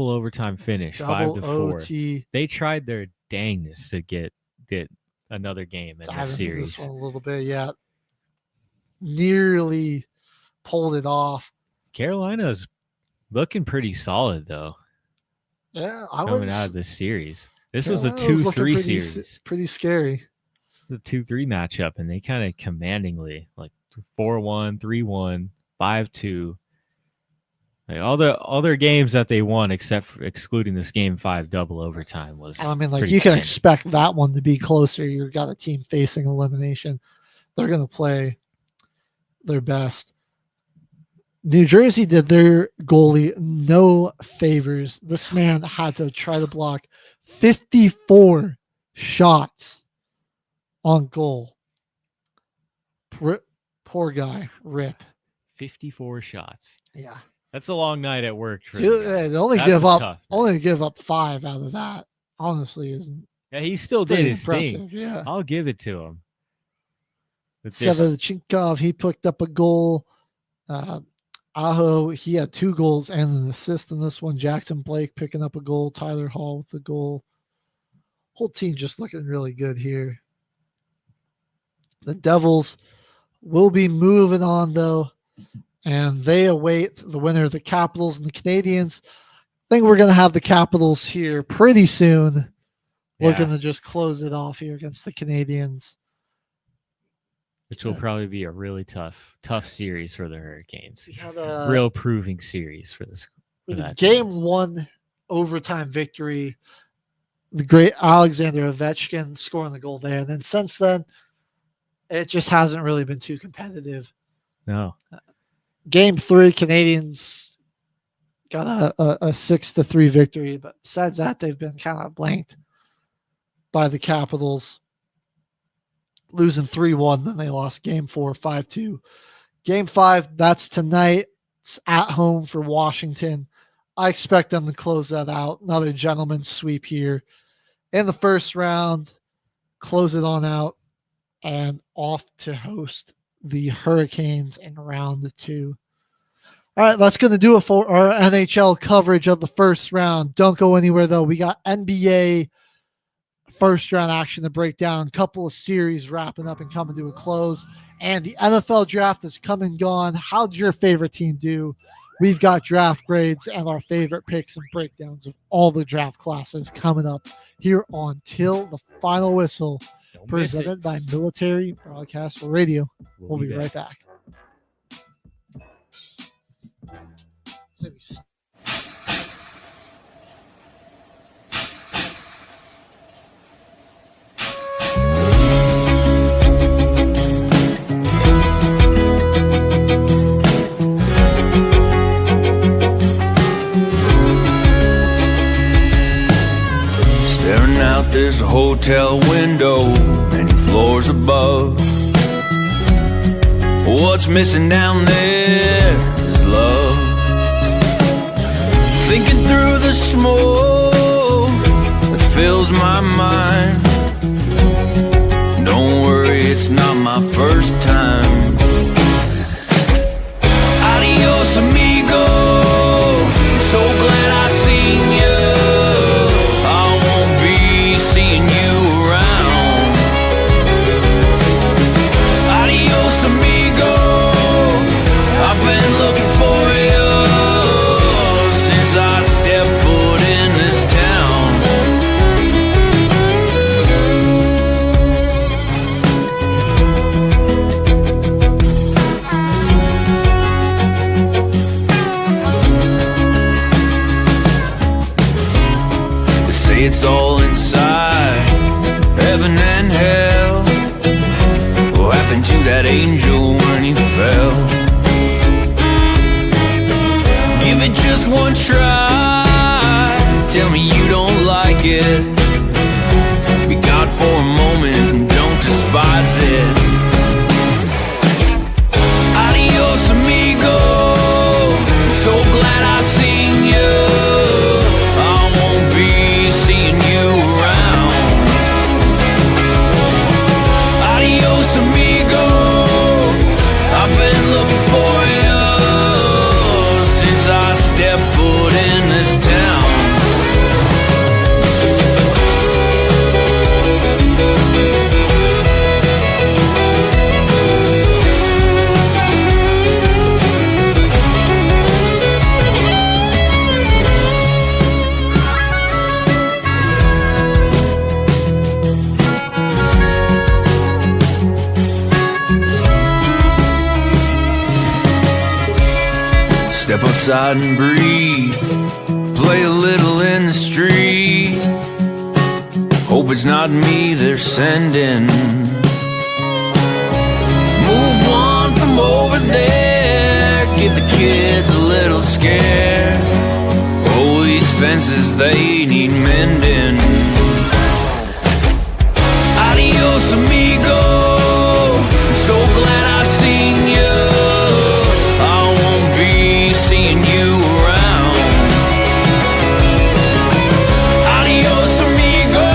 overtime finish, Double 5-4. OT. They tried their dangest to get another game in this series. This one a little bit, yeah. Nearly pulled it off. Carolina's looking pretty solid though. Yeah, coming out of this series. This was a Carolina 2-3 series. Pretty scary. The 2-3 matchup, and they kind of commandingly, like 4-1, 3-1, 5-2. Like all their games that they won, excluding this Game 5 double overtime, was. I mean, like you can expect that one to be closer. You've got a team facing elimination. They're going to play their best. New Jersey did their goalie no favors. This man had to try to block 54 shots on goal. Poor guy, rip. 54 shots. Yeah. That's a long night at work. They only give up 5 out of that. Honestly, isn't. Yeah, he still did his thing. Yeah, I'll give it to him. Sevchenko, he picked up a goal. Aho, he had 2 goals and an assist in this one. Jackson Blake picking up a goal. Tyler Hall with the goal. Whole team just looking really good here. The Devils will be moving on though, and they await the winner of the Capitals and the Canadians. I think we're going to have the Capitals here pretty soon, looking to just close it off here against the Canadians. Which will probably be a really tough series for the Hurricanes. Real proving series for this. Game 1 overtime victory. The great Alexander Ovechkin scoring the goal there. And then since then, it just hasn't really been too competitive. No. Game 3, Canadians got a 6-3 victory. But besides that, they've been kind of blanked by the Capitals. Losing 3-1, then they lost Game 4, 5-2. Game 5, that's tonight. It's at home for Washington. I expect them to close that out. Another gentleman's sweep here in the first round. Close it on out and off to host the Hurricanes in round 2. All right, that's going to do it for our NHL coverage of the first round. Don't go anywhere, though. We got NBA first round action to break down. A couple of series wrapping up and coming to a close. And the NFL draft is come and gone. How'd your favorite team do? We've got draft grades and our favorite picks and breakdowns of all the draft classes coming up here on Till the Final Whistle, presented by Military Broadcast Radio. We'll be right back. Staring out this hotel window, many floors above. What's missing down there is love. Thinking through the smoke that fills my mind. Don't worry, it's not my first time. Adios, amigo. I'm so glad I seen you. I won't be seeing you around. Adios, amigo. I've been looking for you since I stepped foot in this town. it's all inside. Heaven and hell. What happened to that angel when he fell? Give it just one try. Tell me you don't like it. Be God for a moment and don't despise it. Adios amigo, so glad I seen you. I won't be seeing you around. Adios amigo, I've been looking for you since I stepped foot in this town. Step outside and breathe. Play a little in the street. Hope it's not me they're sending. Move on from over there. Give the kids a little scare. Oh, these fences, they need mending. Adios, amigo. So glad I seen you. Seeing you around. Adios, amigo.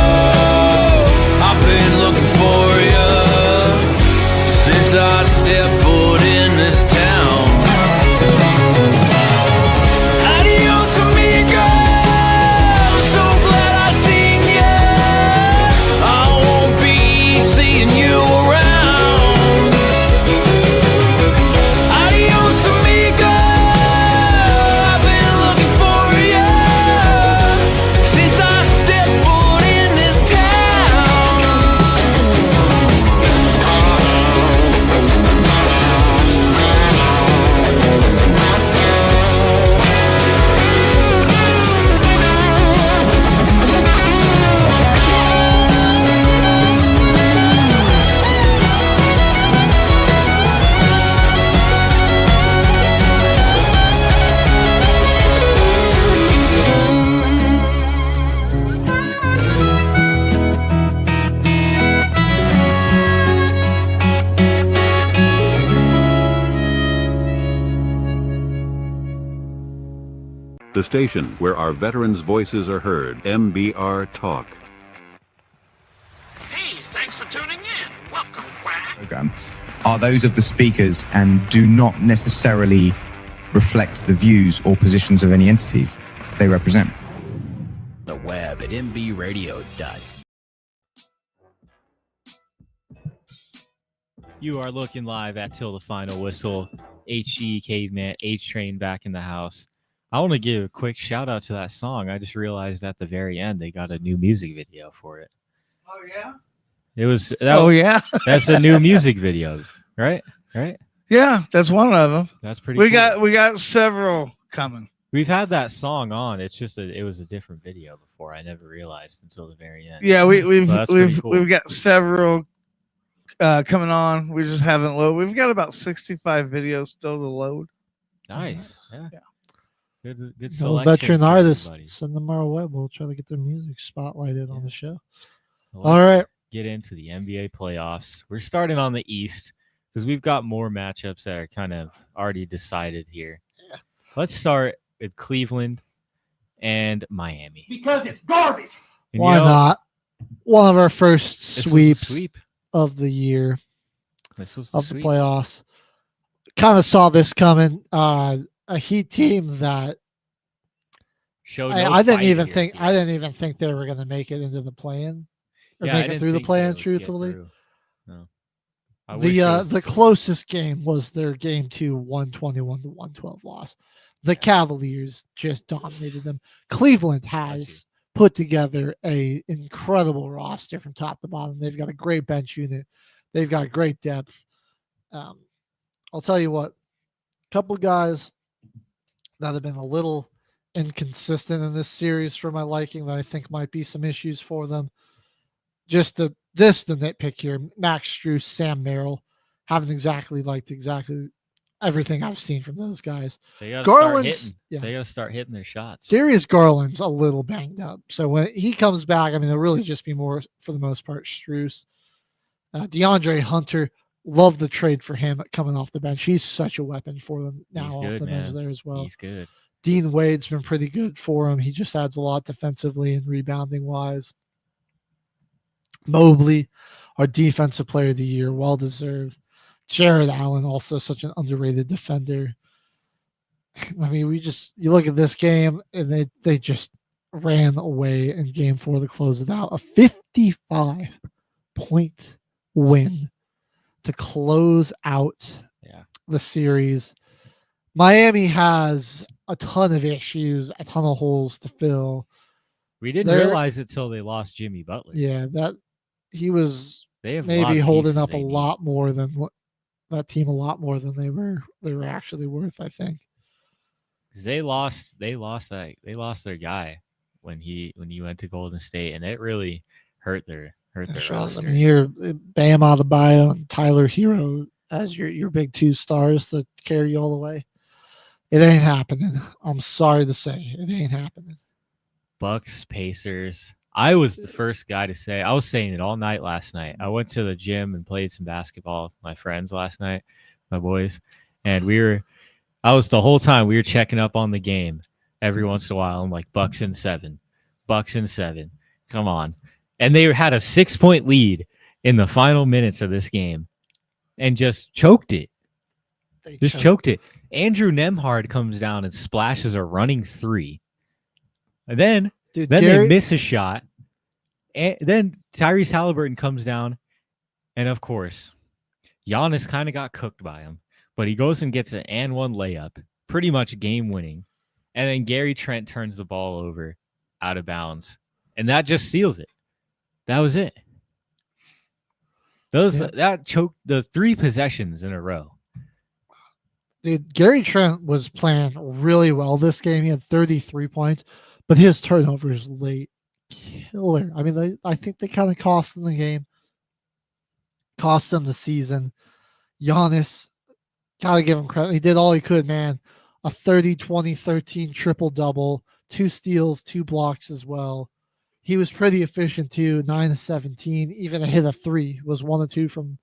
I've been looking for you since I stepped foot in this town. Adios, amigo. So glad I seen you. I won't be seeing you around. Adios, amigo. The station where our veterans' voices are heard. MBR Talk. Hey, thanks for tuning in. Welcome, Quack. Program are those of the speakers and do not necessarily reflect the views or positions of any entities they represent. The web at mbradio.com. You are looking live at Till the Final Whistle. HG Caveman, H Train back in the house. I want to give a quick shout out to that song. I just realized at the very end they got a new music video for it. Oh yeah. It was. Yeah. That's a new music video, right? Right. Yeah, that's one of them. That's pretty. We cool. got several coming. We've had that song on. It's just it was a different video before. I never realized until the very end. Yeah, we've cool. we've got several coming on. We just haven't loaded. We've got about 65 videos still to load. Nice. Yeah. Good No selection. veteran for artists, everybody. send them our way. We'll try to get their music spotlighted on the show. Well, All right. Get into the NBA playoffs. We're starting on the East because we've got more matchups that are kind of already decided here. Yeah. Let's start with Cleveland and Miami. Because it's garbage. And Why not? One of our first this was a sweeps sweep. of the year, This was of the sweep. playoffs. Kind of saw this coming. A Heat team that Showed I didn't fight even here. think Yeah. I didn't even think they were going to make it into the play-in or Yeah, I make it didn't through the think they play-in. would get Truthfully, through. No. I wish it was the closest game was their game 2 121 to 112 loss. The Cavaliers just dominated them. Cleveland has put together a incredible roster from top to bottom. They've got a great bench unit. They've got great depth. I'll tell you what, a couple of guys that have been a little inconsistent in this series for my liking that I think might be some issues for them. Just the nitpick here. Max Strus, Sam Merrill haven't exactly liked everything I've seen from those guys. They gotta Garland's start hitting. They gotta start hitting their shots. Darius Garland's a little banged up. So when he comes back, I mean, it'll really just be more, for the most part, Strus. DeAndre Hunter, love the trade for him coming off the bench. He's such a weapon for them now off the bench there as well. He's good. Dean Wade's been pretty good for him. He just adds a lot defensively and rebounding wise. Mobley, our defensive player of the year, well deserved. Jared Allen, also such an underrated defender. I mean, you look at this game and they just ran away in game 4 to close it out. A 55-point win to close out the series. Miami has a ton of issues, a ton of holes to fill. We didn't realize it till they lost Jimmy Butler. Yeah, that he was maybe holding up a lot more than what that team they were actually worth, I think. Because they lost their guy when he went to Golden State, and it really hurt their roster. I mean, you're Bam Adebayo and Tyler Hero as your big 2 stars that carry you all the way. It ain't happening. I'm sorry to say, it ain't happening. Bucks, Pacers. I was the first guy to say, I was saying it all night last night. I went to the gym and played some basketball with my friends last night, my boys. And I was the whole time we were checking up on the game. Every once in a while, I'm like, Bucks in 7. Come on. And they had a 6-point lead in the final minutes of this game and just choked it. Choked it. Andrew Nembhard comes down and splashes a running 3. And then they miss a shot. And then Tyrese Halliburton comes down. And of course, Giannis kind of got cooked by him. But he goes and gets an and one layup, pretty much game winning. And then Gary Trent turns the ball over out of bounds. And that just seals it. That was it. That choked the 3 possessions in a row. Dude, Gary Trent was playing really well this game. He had 33 points, but his turnovers late, killer. I mean, I think they kind of cost him the game, cost him the season. Giannis, gotta give him credit. He did all he could, man. A 30, 20, 13 triple-double, 2 steals, 2 blocks as well. He was pretty efficient too, 9 of 17, even a hit of 3, was 1 of 2 from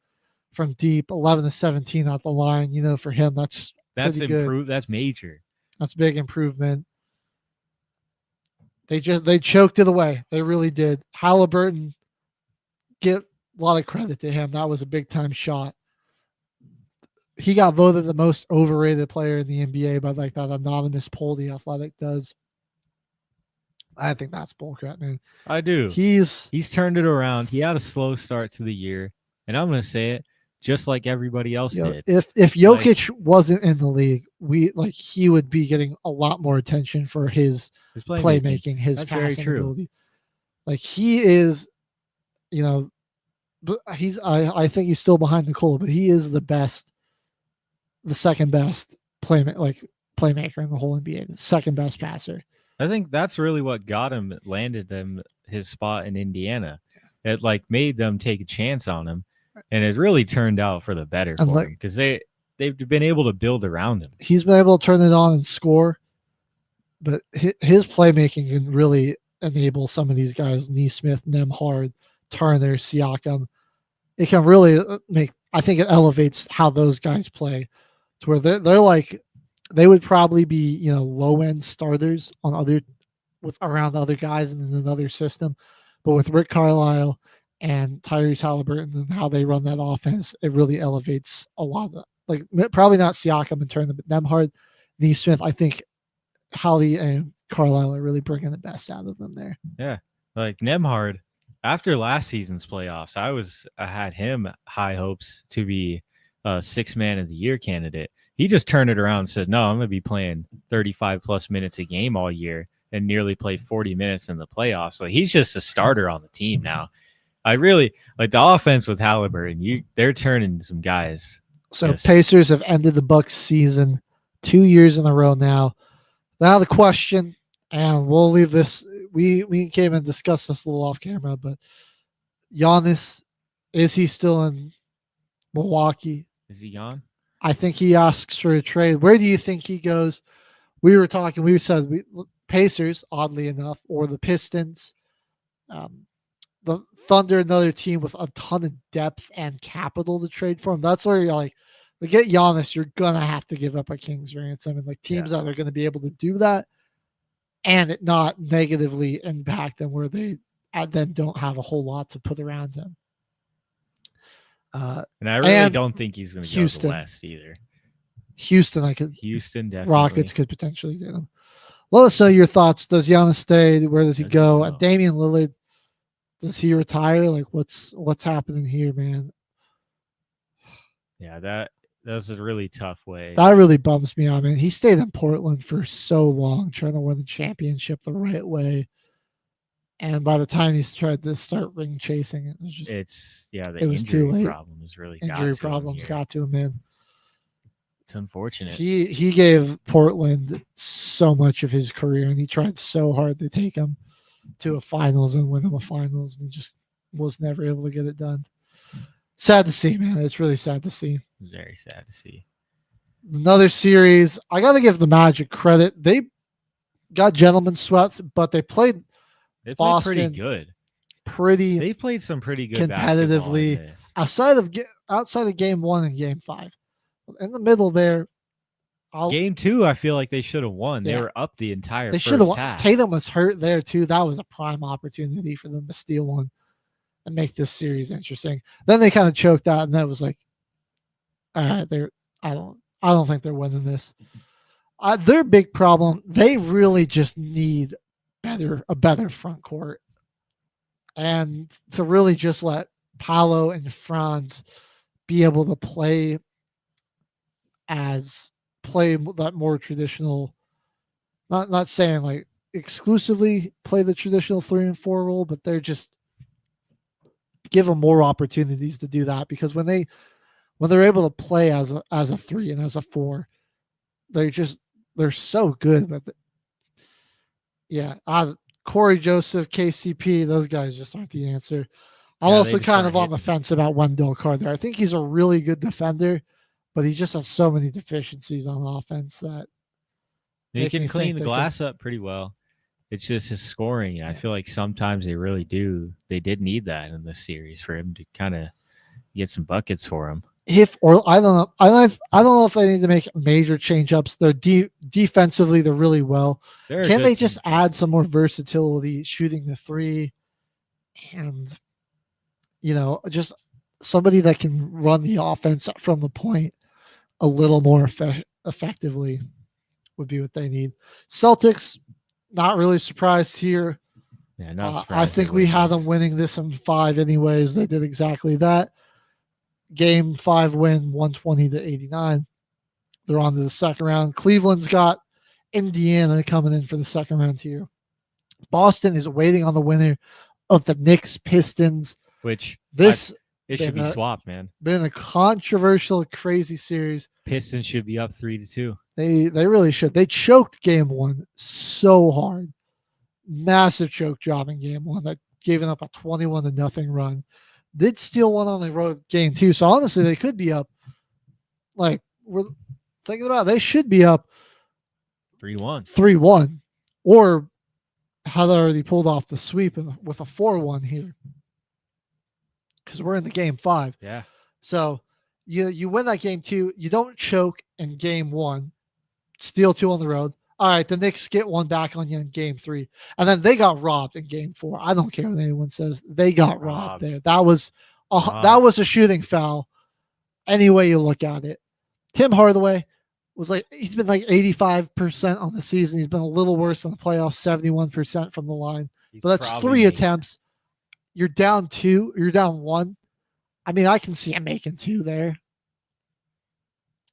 deep, 11 of 17 at the line. You know, for him, that's improved. That's major. That's big improvement. They choked it away. They really did. Halliburton, get a lot of credit to him. That was a big time shot. He got voted the most overrated player in the NBA by like that anonymous poll The Athletic does. I think that's bullcrap, man. I do. He's turned it around. He had a slow start to the year, and I'm going to say it just like everybody else did. If Jokic wasn't in the league, he would be getting a lot more attention for his playmaking, his passing ability. Like he is, but I think he's still behind Nikola, but he is the second best playmaker in the whole NBA, the second best passer. I think that's really what landed him his spot in Indiana. It made them take a chance on him, and it really turned out for the better for him because they've been able to build around him. He's been able to turn it on and score, but his playmaking can really enable some of these guys: Nesmith, Nembhard, Turner, Siakam. It can really I think it elevates how those guys play to where they're they would probably be, low end starters around other guys in another system. But with Rick Carlisle and Tyrese Halliburton and how they run that offense, it really elevates a lot of probably not Siakam in turn, but Nembhard, Nesmith. I think Hallie and Carlisle are really bringing the best out of them there. Yeah. Nembhard, after last season's playoffs, I had him high hopes to be a 6th man of the year candidate. He just turned it around and said, no, I'm going to be playing 35 plus minutes a game all year and nearly played 40 minutes in the playoffs. So he's just a starter on the team now. I really like the offense with Halliburton. They're turning some guys. So Pacers have ended the Bucks season 2 years in a row now. Now the question, And we'll leave this. We came and discussed this a little off camera, but Giannis, is he still in Milwaukee? Is he gone? I think he asks for a trade. Where do you think he goes? We were talking. We said Pacers, oddly enough, or the Pistons. The Thunder, another team with a ton of depth and capital to trade for him. That's where you're like, to get Giannis, you're gonna have to give up a king's ransom, and like teams that are going to be able to do that, and it not negatively impact them where they then don't have a whole lot to put around him. And I really don't think he's going to go to the West either. Houston definitely. Rockets could potentially get him. Let us know your thoughts. Does Giannis stay? Where does he go? And Damian Lillard, does he retire? Like, what's happening here, man? Yeah, that's a really tough way. That really bums me out, man. He stayed in Portland for so long, trying to win the championship the right way. And by the time he's tried to start ring chasing, it was just the it was too late. Problems really injury problems got to him, man. It's unfortunate. He gave Portland so much of his career, and he tried so hard to take him to a finals and win him a finals, and he just was never able to get it done. Sad to see, man. It's really sad to see. Very sad to see. Another series. I got to give the Magic credit. They got gentlemen swept, but they played Boston pretty good. They played some pretty good competitively. Outside of game 1 and game 5, in the middle there. Game 2, I feel like they should have won. They were up the entire. They should have won. Tatum was hurt there too. That was a prime opportunity for them to steal one and make this series interesting. Then they kind of choked out, and that was like, all right, I don't think they're winning this. Their big problem, they really just need a better front court, and to really just let Paolo and Franz be able to play that more traditional, not saying like exclusively play the traditional 3 and 4 role, but they're just give them more opportunities to do that, because when they're able to play as a 3 and as a 4, they're so good. But Corey Joseph, KCP, those guys just aren't the answer. I'm also kind of on the fence about Wendell Carter. I think he's a really good defender, but he just has so many deficiencies on offense that he can clean the glass up pretty well. It's just his scoring. I feel like sometimes they did need that in this series for him to kind of get some buckets for him. I don't know. I don't know if they need to make major change-ups. They're defensively, they're really well. Can they just add some more versatility, shooting the 3, and just somebody that can run the offense from the point a little more effectively would be what they need. Celtics, not really surprised here. Yeah, not surprised. I think we had them winning this in 5 anyways. They did exactly that. Game 5 win, 120-89. They're on to the second round. Cleveland's got Indiana coming in for the second round here. Boston is waiting on the winner of the Knicks Pistons. Which it should be swapped, man. Been a controversial, crazy series. Pistons should be up 3-2. They really should. They choked game 1 so hard. Massive choke job in game 1 that gave up a 21-0 run. Did steal one on the road game 2. So honestly, they could be up. Like, we're thinking about it, they should be up 3-1. Or had already pulled off the sweep with a 4-1 here. Because we're in the game 5. Yeah. So you win that game 2. You don't choke in game 1. Steal 2 on the road. All right, the Knicks get one back on you in game 3. And then they got robbed in game 4. I don't care what anyone says. They got robbed there. That was a shooting foul any way you look at it. Tim Hardaway he's been like 85% on the season. He's been a little worse on the playoffs, 71% from the line. But that's 3 attempts. You're down 2. You're down 1. I mean, I can see him making 2 there.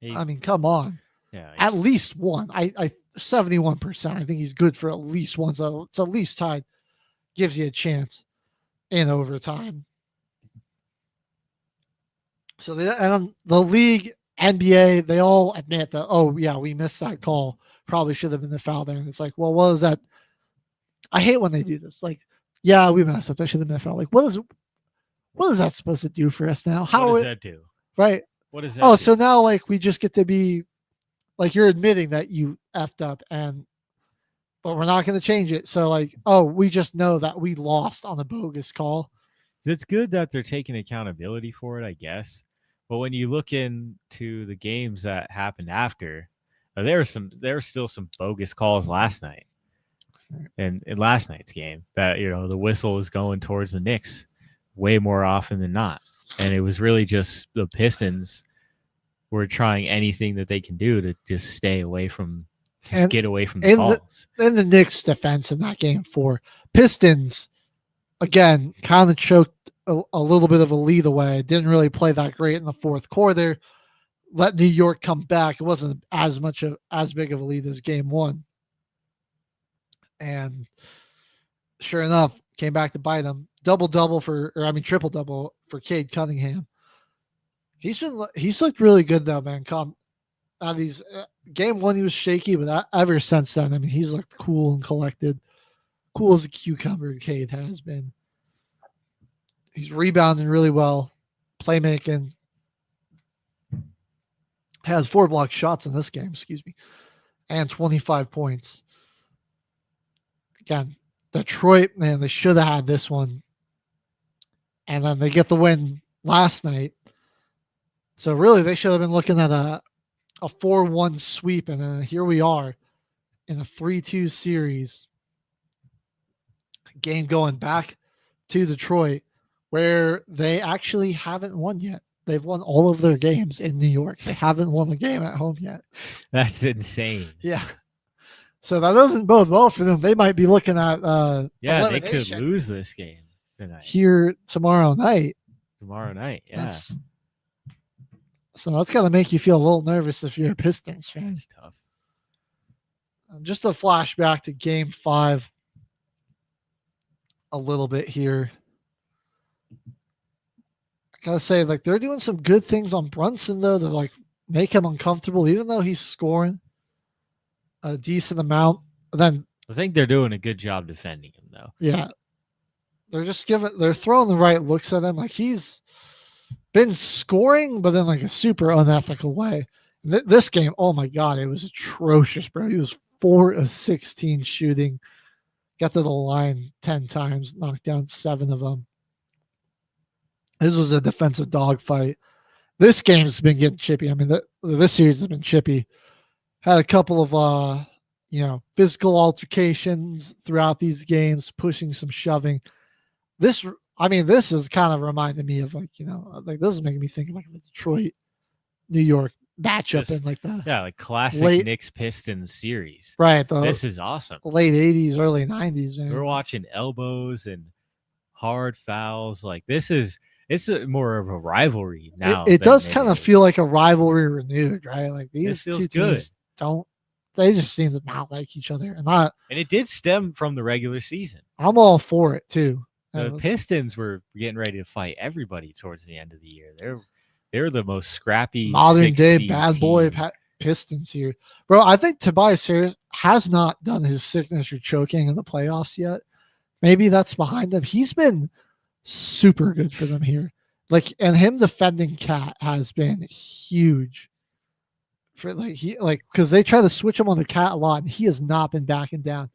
I mean, come on. Yeah, at least 1. I 71%. I think he's good for at least 1. So it's at least tied. Gives you a chance in overtime. So the league, NBA, they all admit that, oh, yeah, we missed that call. Probably should have been the foul there. And it's like, well, what does that I hate when they do this. Like, yeah, we messed up. I should have been fouled. Like, what is that supposed to do for us now? How what does that do? Right. What does that Oh, do? so now like we just get to be like you're admitting that you effed up but we're not going to change it. So like, oh, we just know that we lost on a bogus call. It's good that they're taking accountability for it, I guess. But when you look into the games that happened after, there were still some bogus calls last night. And in last night's game that, the whistle was going towards the Knicks way more often than not. And it was really just the Pistons were trying anything that they can do to just stay away from, get away from the calls. In the Knicks defense in that game for Pistons, again, kind of choked a little bit of a lead away. Didn't really play that great in the fourth quarter. Let New York come back. It wasn't as big of a lead as game one. And sure enough, came back to bite them. Triple-double for Cade Cunningham. He's looked really good though, man. Game one he was shaky, but ever since then, I mean, he's looked cool and collected. Cool as a cucumber, Cade has been. He's rebounding really well, playmaking. Has 4 block shots in this game, and 25 points. Again, Detroit, man, they should have had this one. And then they get the win last night. So really, they should have been looking at a 4-1 sweep. And then here we are in a 3-2 series. Game going back to Detroit, where they actually haven't won yet. They've won all of their games in New York. They haven't won a game at home yet. That's insane. Yeah. So that doesn't bode well for them. They might be looking at they could lose this game tonight. Here tomorrow night. Yeah. So that's got to make you feel a little nervous if you're a Pistons fan. It's tough. Just a flashback to Game 5 a little bit here. I gotta say, like, they're doing some good things on Brunson though to like make him uncomfortable, even though he's scoring a decent amount. Then I think they're doing a good job defending him though. Yeah. They're throwing the right looks at him. Like, he's been scoring, but in like a super unethical way. This game, oh my God, it was atrocious, bro. He was 4 of 16 shooting, got to the line 10 times, knocked down 7 of them. This was a defensive dogfight. This game's been getting chippy. I mean, this series has been chippy. Had a couple of physical altercations throughout these games, pushing, some shoving. This is kind of reminding me of this is making me think of like the Detroit, New York matchup in like the like classic Knicks Pistons series. Right. This is awesome. Late 80s, early 90s, man. We're watching elbows and hard fouls. Like, it's more of a rivalry now. It does kind of feel like a rivalry renewed, right? Like, these two teams they just seem to not like each other. And it did stem from the regular season. I'm all for it too. The Pistons were getting ready to fight everybody towards the end of the year. They're the most scrappy modern day bad boy Pistons here, bro. I think Tobias Harris has not done his signature choking in the playoffs yet. Maybe that's behind him. He's been super good for them here. And him defending Cat has been huge. Because they try to switch him on the Cat a lot, and he has not been backing down.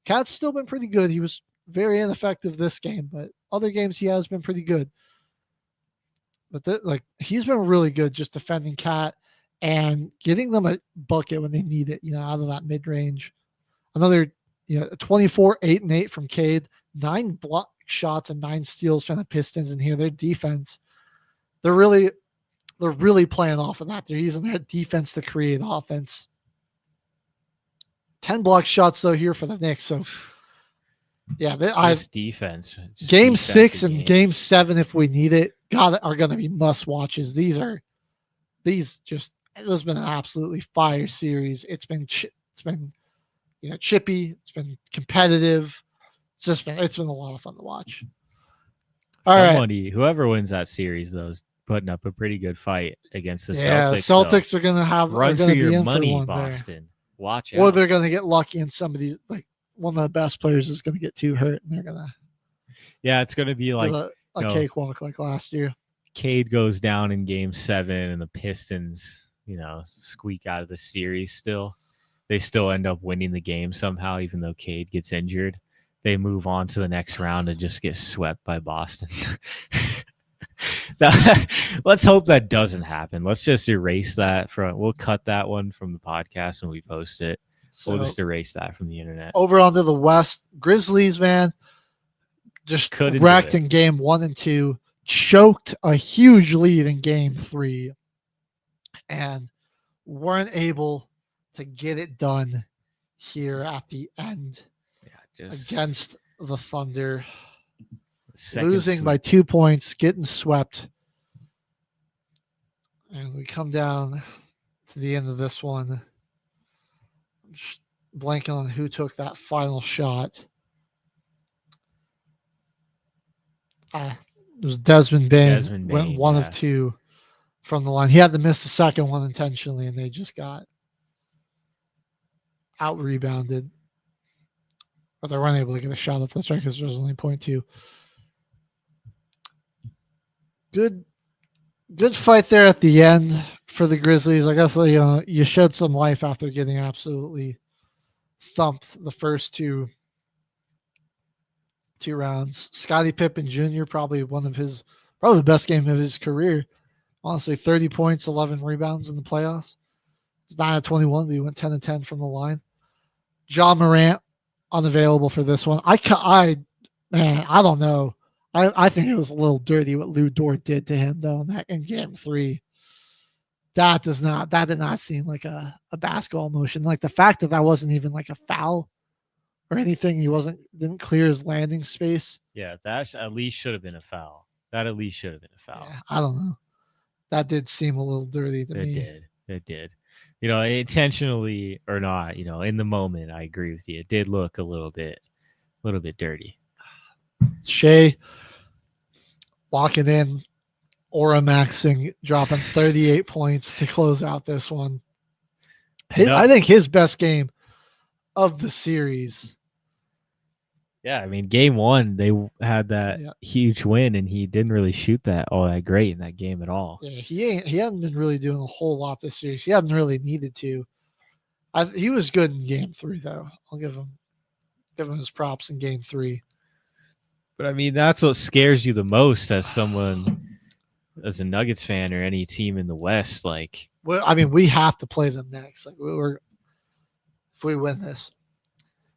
Cat's still been pretty good. He was very ineffective this game, but other games he has been pretty good. But he's been really good just defending Cat and getting them a bucket when they need it, out of that mid range. Another 24, 8 and 8 from Cade, 9 block shots and 9 steals from the Pistons in here. Their defense, they're really playing off of that. They're using their defense to create offense. 10 block shots though here for the Knicks. So yeah, defense. Game 6 and Game 7, if we need it, are going to be must watches. This has been an absolutely fire series. It's been chippy. It's been competitive. It's been a lot of fun to watch. Whoever wins that series, though, is putting up a pretty good fight against the Celtics. Yeah, the Celtics are going to have run for your money, Boston. Watch out. Or they're going to get lucky in some of these. Like, one of the best players is going to get too hurt, and they're going to it's going to be like a cakewalk like last year. Cade goes down in Game 7, and the Pistons, squeak out of the series. Still, they still end up winning the game somehow, even though Cade gets injured. They move on to the next round and just get swept by Boston. Let's hope that doesn't happen. Let's just erase that we'll cut that one from the podcast when we post it. So we'll just erase that from the internet. Over onto the West, Grizzlies, man, just wrecked in Game 1 and 2, choked a huge lead in Game 3, and weren't able to get it done here at the end. Against the Thunder, losing by 2 points, getting swept. And we come down to the end of this one. I'm just blanking on who took that final shot. It was Desmond Bain. Went one of two from the line. He had to miss the second one intentionally, and they just got out-rebounded. But they weren't able to get a shot at the strike because there was only 0.2. Good fight there at the end for the Grizzlies. I guess you showed some life after getting absolutely thumped the first two rounds. Scottie Pippen Jr. probably the best game of his career. Honestly, 30 points, 11 rebounds in the playoffs. It's 9-21, but he went 10-10 from the line. Ja Morant unavailable for this one. I don't know. I think it was a little dirty what Lou Dort did to him though in Game 3. That did not seem like a basketball motion. Like the fact that wasn't even like a foul or anything. He didn't clear his landing space. Yeah, that at least should have been a foul. Yeah, I don't know. That did seem a little dirty to me. It did. Intentionally or not, in the moment, I agree with you. It did look a little bit dirty. Shea locking in, aura maxing, dropping 38 points to close out this one. I think his best game of the series. Yeah, I mean, Game 1, they had that huge win, and he didn't really shoot that all that great in that game at all. Yeah, he hadn't been really doing a whole lot this series. He hadn't really needed to. He was good in Game 3, though. I'll give him his props in Game 3. But, I mean, that's what scares you the most as a Nuggets fan or any team in the West. Well, I mean, we have to play them next. If we win this.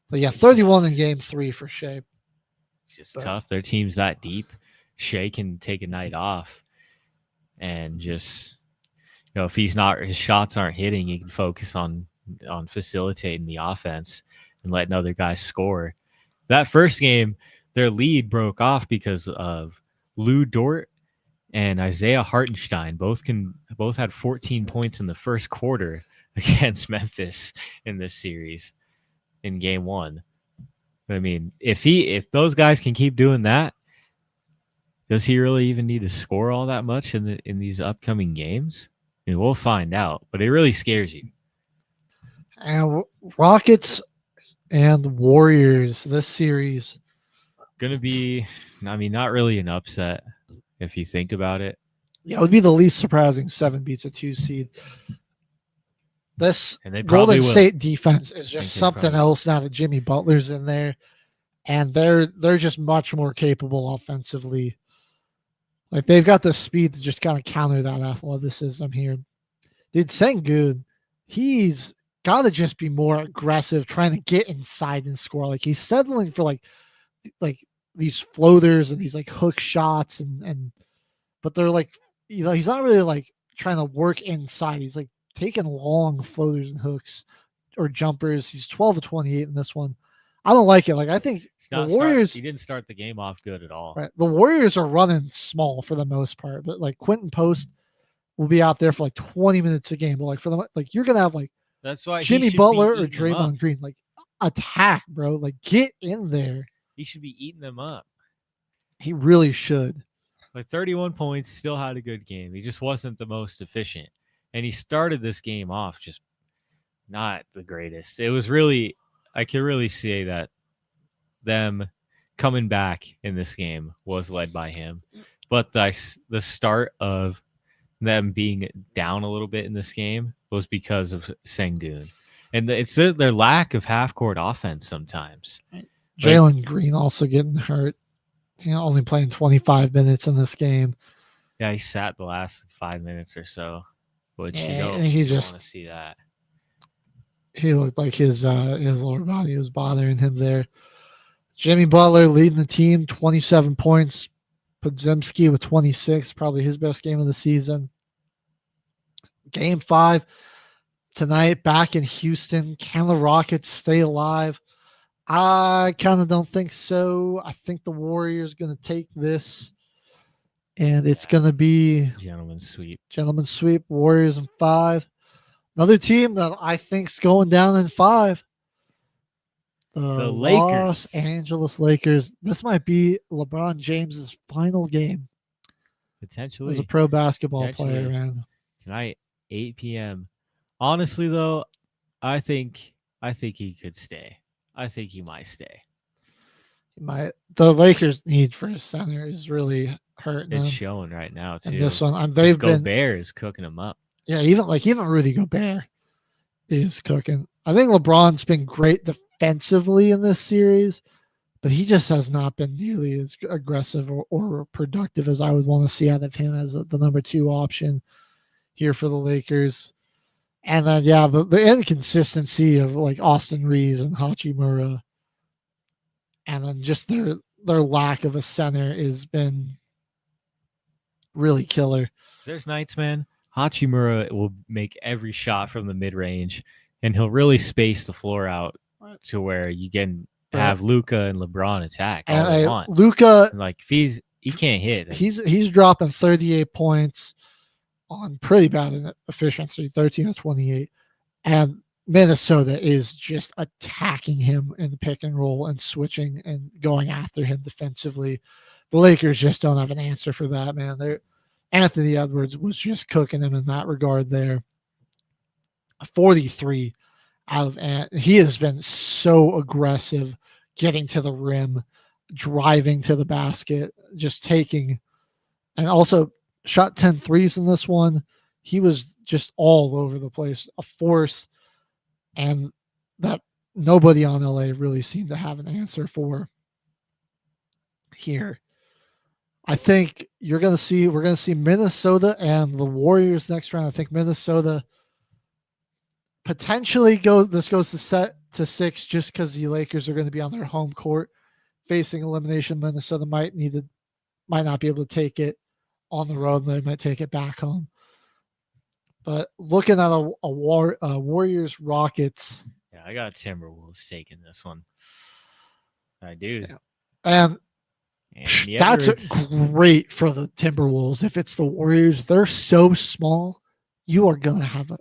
But yeah, 31 in Game 3 for Shea. It's just tough. Their team's that deep. Shea can take a night off and just, if his shots aren't hitting, he can focus on facilitating the offense and letting other guys score. That first game, their lead broke off because of Lou Dort and Isaiah Hartenstein. Both had 14 points in the first quarter against Memphis in this series. In Game 1, I mean, if those guys can keep doing that, does he really even need to score all that much in these upcoming games? I mean, we'll find out, but it really scares you. And Rockets and Warriors this series gonna be, I mean, not really an upset if you think about it. Yeah, it would be the least surprising 7 beats a 2 seed. This Golden State defense is just something else now that Jimmy Butler's in there, and they're just much more capable offensively. Like they've got the speed to just kind of counter that athleticism here. Dude, Sengun, he's got to just be more aggressive, trying to get inside and score. Like he's settling for like these floaters and these like hook shots but they're like, he's not really like trying to work inside. He's like taking long floaters and hooks or jumpers. He's 12 of 28 in this one. I don't like it. Like I think the Warriors. He didn't start the game off good at all. Right. The Warriors are running small for the most part, but like Quentin Post will be out there for like 20 minutes a game. But like for them, like you're gonna have like that's why Jimmy Butler or Draymond Green, like attack, bro. Like get in there. He should be eating them up. He really should. Like 31 points, still had a good game. He just wasn't the most efficient. And he started this game off just not the greatest. It was really, I can really say that them coming back in this game was led by him. But the start of them being down a little bit in this game was because of Sengun. And it's their lack of half-court offense sometimes. Jalen Green also getting hurt. Only playing 25 minutes in this game. Yeah, he sat the last 5 minutes or so, which Yeah, you don't, and he you don't just- want to see that. He looked like his lower body was bothering him there. Jimmy Butler leading the team, 27 points. Podziemski with 26, probably his best game of the season. Game 5 tonight back in Houston. Can the Rockets stay alive? I kind of don't think so. I think the Warriors going to take this, and it's going to be Gentleman's sweep. Warriors in 5. Another team that I think's going down in 5. The Lakers. Los Angeles Lakers. This might be LeBron James's final game Potentially. as a pro basketball player, Potentially. man. Tonight, 8 p.m. Honestly, though, I think he could stay. I think he might stay. The Lakers' need for a center is really hurting It's them. showing right now too. And this one, they've been Gobert is cooking them up. Yeah, even Rudy Gobert is cooking. I think LeBron's been great defensively in this series, but he just has not been nearly as aggressive or productive as I would want to see out of him as the number 2 option here for the Lakers. And then, yeah, the inconsistency of like Austin Reeves and Hachimura, and then just their lack of a center has been really killer. There's nights, man. Hachimura will make every shot from the mid-range, and he'll really space the floor out to where you can have Luka and LeBron attack all they want. Luka, like if he can't hit. He's dropping 38 points on pretty bad efficiency, 13 of 28, and Minnesota is just attacking him in the pick and roll and switching and going after him defensively. The Lakers just don't have an answer for that, man. Anthony Edwards was just cooking him in that regard there. 43 out of Ant. He has been so aggressive, getting to the rim, driving to the basket, just taking, and also shot 10 threes in this one. He was just all over the place, a force, and that nobody on LA really seemed to have an answer for here. I think we're going to see Minnesota and the Warriors next round. I think Minnesota potentially goes to 6 just because the Lakers are going to be on their home court facing elimination. Minnesota might not be able to take it on the road, and they might take it back home. But looking at a Warriors Rockets, Yeah, I got Timberwolves taking this one. I do. Yeah. And the that's Edwards- great for the Timberwolves. If it's the Warriors, they're so small. You are gonna have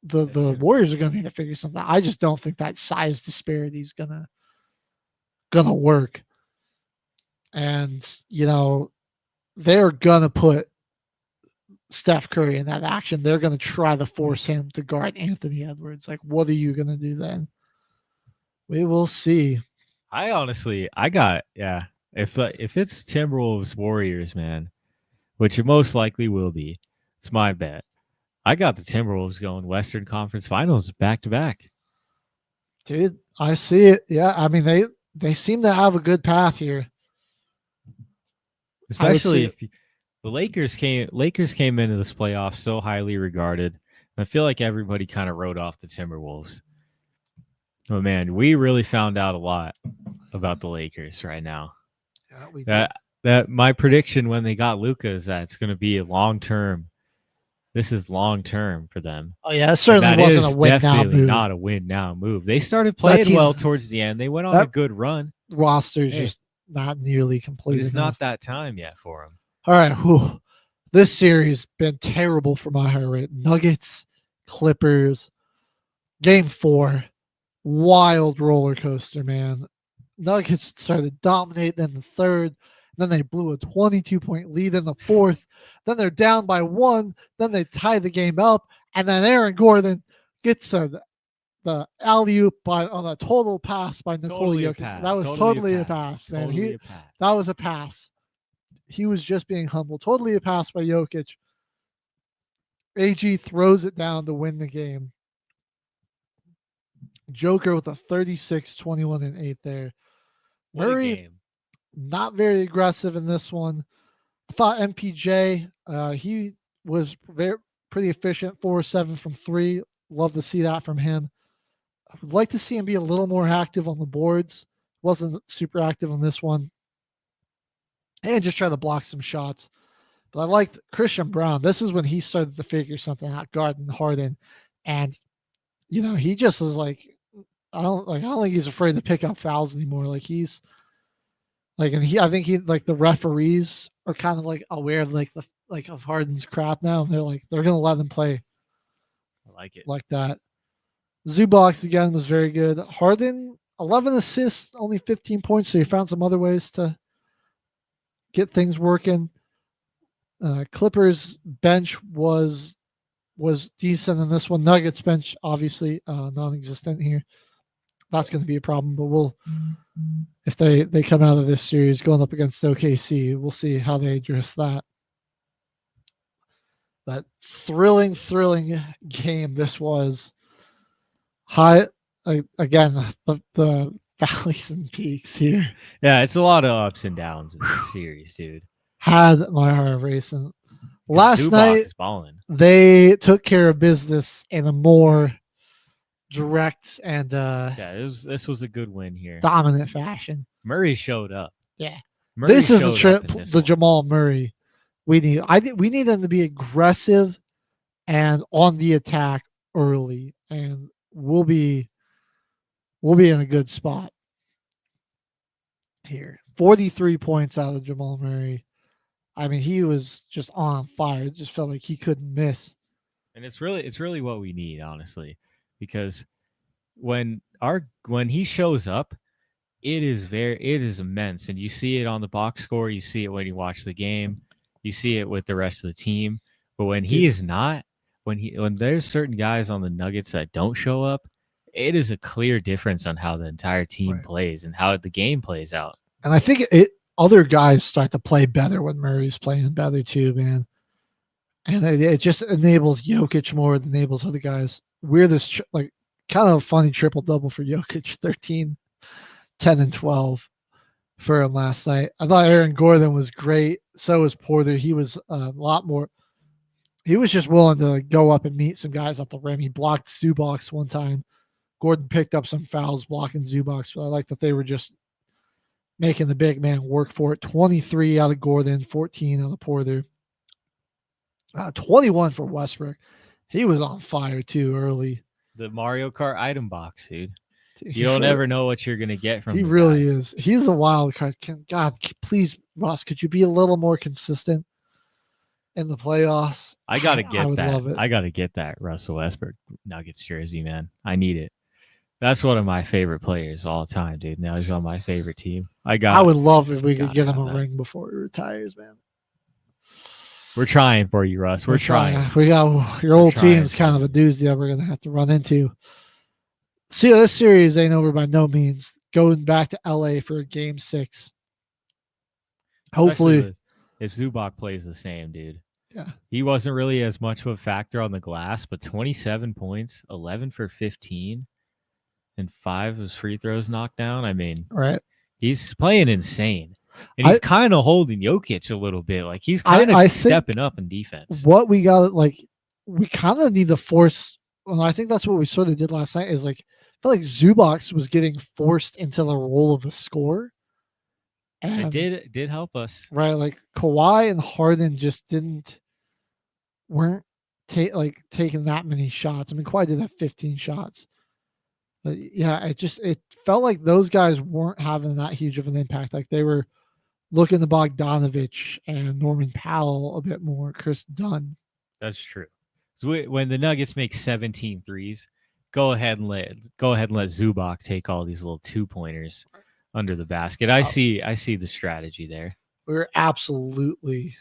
the Warriors are gonna need to figure something out. I just don't think that size disparity is gonna work. And they're gonna put Steph Curry in that action. They're gonna try to force him to guard Anthony Edwards. Like, what are you gonna do then? We will see. I honestly, if it's Timberwolves Warriors, man, which it most likely will be, it's my bet. I got the Timberwolves going Western Conference Finals back to back. Dude, I see it. Yeah, I mean they seem to have a good path here. Especially if the Lakers came into this playoff so highly regarded. I feel like everybody kind of wrote off the Timberwolves. But man, we really found out a lot about the Lakers right now. Yeah, we That my prediction when they got Luka is that it's going to be a long term. This is long term for them. Oh yeah, it certainly And that wasn't is a win now definitely move. not a win now move. They started playing well towards the end. They went on a good run. Roster's Hey. just not nearly complete. But it's enough. not that time yet for them. All right, whew. This series been terrible for my heart rate. Nuggets, Clippers, Game 4, wild roller coaster, man. Nuggets started dominating in the third, then they blew a 22-point lead in the fourth. Then they're down by 1. Then they tie the game up, and then Aaron Gordon gets a the alley-oop on a total pass by Nikola Totally a Jokic. pass. That was totally a pass, man. Totally a pass. That was a pass. He was just being humble. Totally a pass by Jokic. AG throws it down to win the game. Joker with a 36, 21, and 8 there. What a Murray, game. not very aggressive in this one. I thought MPJ, he was pretty efficient, 4-7 from 3. Love to see that from him. I would like to see him be a little more active on the boards. Wasn't super active on this one. And just try to block some shots. But I liked Christian Brown. This is when he started to figure something out, guarding Harden. And, you know, he just is like, I don't think he's afraid to pick up fouls anymore. Like he's like, and I think the referees are kind of like aware of of Harden's crap now. And they're going to let him play. I like it. Like that. Zubac again was very good. Harden, 11 assists, only 15 points. So he found some other ways to get things working. Clippers bench was decent in this one. Nuggets bench, obviously, non-existent here. That's going to be a problem, but if they come out of this series going up against OKC, we'll see how they address that. That thrilling game this was. High again, the valleys and peaks here. Yeah, it's a lot of ups and downs in this series, dude. Had my heart racing. Last Zubac's night, balling. they took care of business in a more direct and this was a good win here. dominant fashion. Murray showed up. Yeah, Murray this is the showed up in trip. this The one. Jamal Murray we need. We need them to be aggressive and on the attack early, and we'll be in a good spot here. 43 points out of Jamal Murray. I mean, he was just on fire. It just felt like he couldn't miss. And it's really what we need, honestly, because when he shows up, it is immense, and you see it on the box score. You see it when you watch the game. You see it with the rest of the team. But when he is not, when there's certain guys on the Nuggets that don't show up, it is a clear difference on how the entire team plays and how the game plays out. And I think other guys start to play better when Murray's playing better too, man. And it just enables Jokic more. It enables other guys. We're this kind of a funny triple-double for Jokic, 13, 10, and 12 for him last night. I thought Aaron Gordon was great. So was Porter. He was a lot more. He was just willing to go up and meet some guys at the rim. He blocked Zubac one time. Gordon picked up some fouls blocking Zubac, but I like that they were just making the big man work for it. 23 out of Gordon, 14 out of Porter. 21 for Westbrook. He was on fire too early. The Mario Kart item box, dude. You don't ever know what you're gonna get from. He really is. He's a wild card. God, please, Ross, could you be a little more consistent in the playoffs? I gotta get that. Love it. I gotta get that Russell Westbrook Nuggets jersey, man. I need it. That's one of my favorite players all time, dude. Now he's on my favorite team. I would love if we could get him a ring before he retires, man. We're trying for you, Russ. We're trying. We got your old team's kind of a doozy that we're gonna have to run into. See, this series ain't over by no means. Going back to LA for Game 6. Hopefully, if Zubac plays the same, dude. Yeah, he wasn't really as much of a factor on the glass, but 27 points, 11 for 15, and 5 of his free throws knocked down. I mean, right? He's playing insane. And he's kind of holding Jokic a little bit. Like he's kind of stepping up in defense. What we got, we kind of need to force. Well, I think that's what we sort of did last night. Is I feel like Zubac was getting forced into the role of a scorer. And, it did help us, right? Like Kawhi and Harden just weren't taking that many shots. I mean, Kawhi did have 15 shots. But yeah, it felt like those guys weren't having that huge of an impact. Like they were looking to Bogdanovich and Norman Powell a bit more, Chris Dunn. That's true. So when the Nuggets make 17 threes, go ahead and let Zubac take all these little 2-pointers under the basket. I see the strategy there. We were absolutely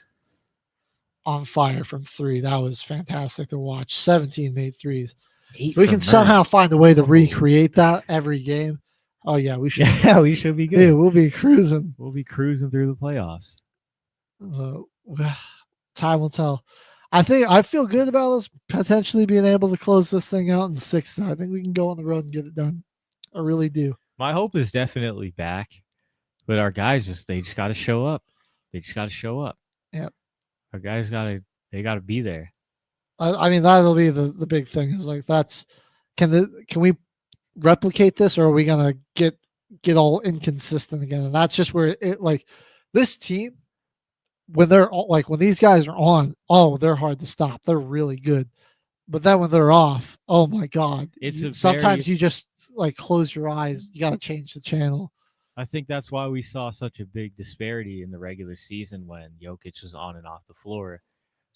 on fire from 3. That was fantastic to watch. 17 made threes. If we can somehow find a way to recreate that every game. Oh yeah, we should. Yeah, we should be good. Yeah, we'll be cruising. We'll be cruising through the playoffs. Time will tell. I feel good about us potentially being able to close this thing out in 6. I think we can go on the road and get it done. I really do. My hope is definitely back, but our guys just got to show up. They just got to show up. Yep. Our guys got to be there. I mean, that'll be the big thing. Is like can we replicate this, or are we gonna get all inconsistent again? And that's just where this team, when they're when these guys are on, they're hard to stop. They're really good. But then when they're off, oh my God. Sometimes you just close your eyes. You got to change the channel. I think that's why we saw such a big disparity in the regular season when Jokic was on and off the floor,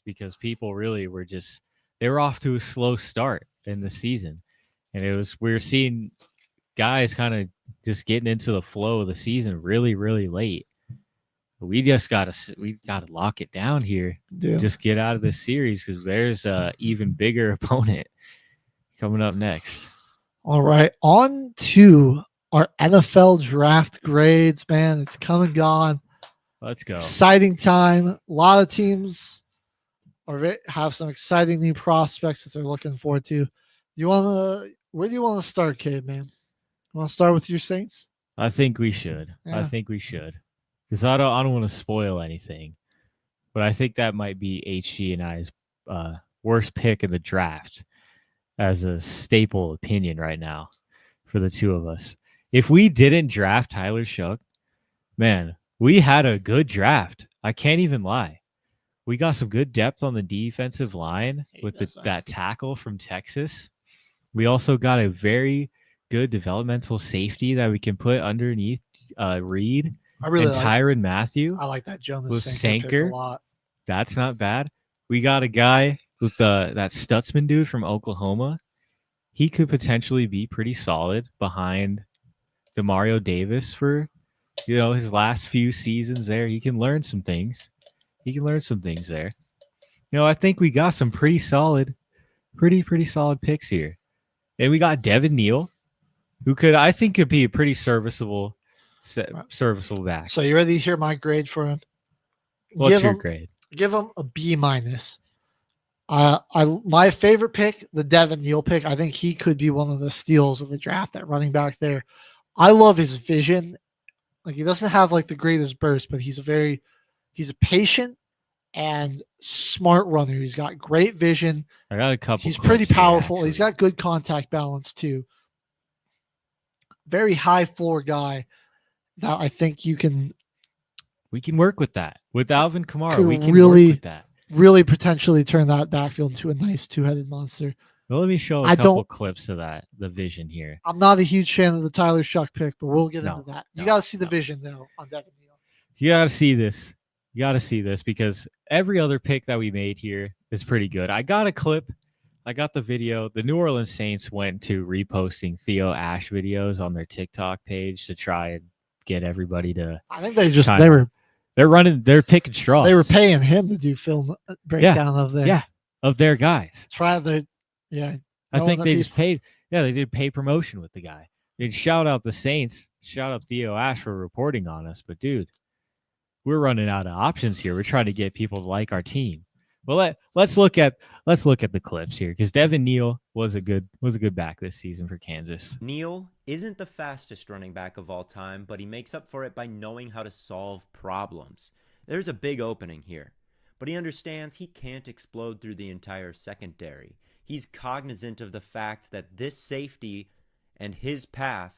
because people really were they were off to a slow start in the season. And we were seeing guys kind of just getting into the flow of the season really, really late. We just gotta lock it down here. Yeah. Just get out of this series, because there's a even bigger opponent coming up next. All right, on to our NFL draft grades, man. It's come and gone. Let's go. Exciting time. A lot of teams have some exciting new prospects that they're looking forward to. Where do you want to start, Cade, man? You want to start with your Saints? I think we should. Yeah. Because I don't want to spoil anything, but I think that might be HG and I's worst pick in the draft as a staple opinion right now for the two of us. If we didn't draft Tyler Shough, man, we had a good draft. I can't even lie. We got some good depth on the defensive line with that tackle from Texas. We also got a very good developmental safety that we can put underneath Reed. I really and Tyrann Mathieu. I like that Jonas with Sanker pick a lot. That's not bad. We got a guy with that Stutzman dude from Oklahoma. He could potentially be pretty solid behind Demario Davis for his last few seasons there. He can learn some things. There. I think we got some pretty solid picks here. And we got Devin Neal, who I think could be a pretty serviceable back. So you ready to hear my grade for him? What's your grade? Give him a B-. My favorite pick, the Devin Neal pick. I think he could be one of the steals of the draft at running back there. I love his vision. He doesn't have the greatest burst, but he's a patient and smart runner. He's got great vision. I got a couple. He's pretty powerful. Here, he's got good contact balance too. Very high floor guy that I think we can work with that. With Alvin Kamara, we can really work with that. Really potentially turn that backfield into a nice two-headed monster. Well, let me show a couple clips of the vision here. I'm not a huge fan of the Tyler Shough pick, but we'll get into that. You got to see the vision, though, on Devin Neal. You got to see this. Because every other pick that we made here is pretty good. I got a clip. I got the video. The New Orleans Saints went to reposting Theo Ash videos on their TikTok page to try and get everybody to. I think they're picking straws. They were paying him to do film breakdown of their guys. I think they just paid. Yeah, they did pay promotion with the guy. They'd shout out the Saints, shout out Theo Ash for reporting on us. But dude, we're running out of options here. We're trying to get people to like our team. Well, let's look at the clips here, because Devin Neal was a good back this season for Kansas. Neal isn't the fastest running back of all time, but he makes up for it by knowing how to solve problems. There's a big opening here, but he understands he can't explode through the entire secondary. He's cognizant of the fact that this safety and his path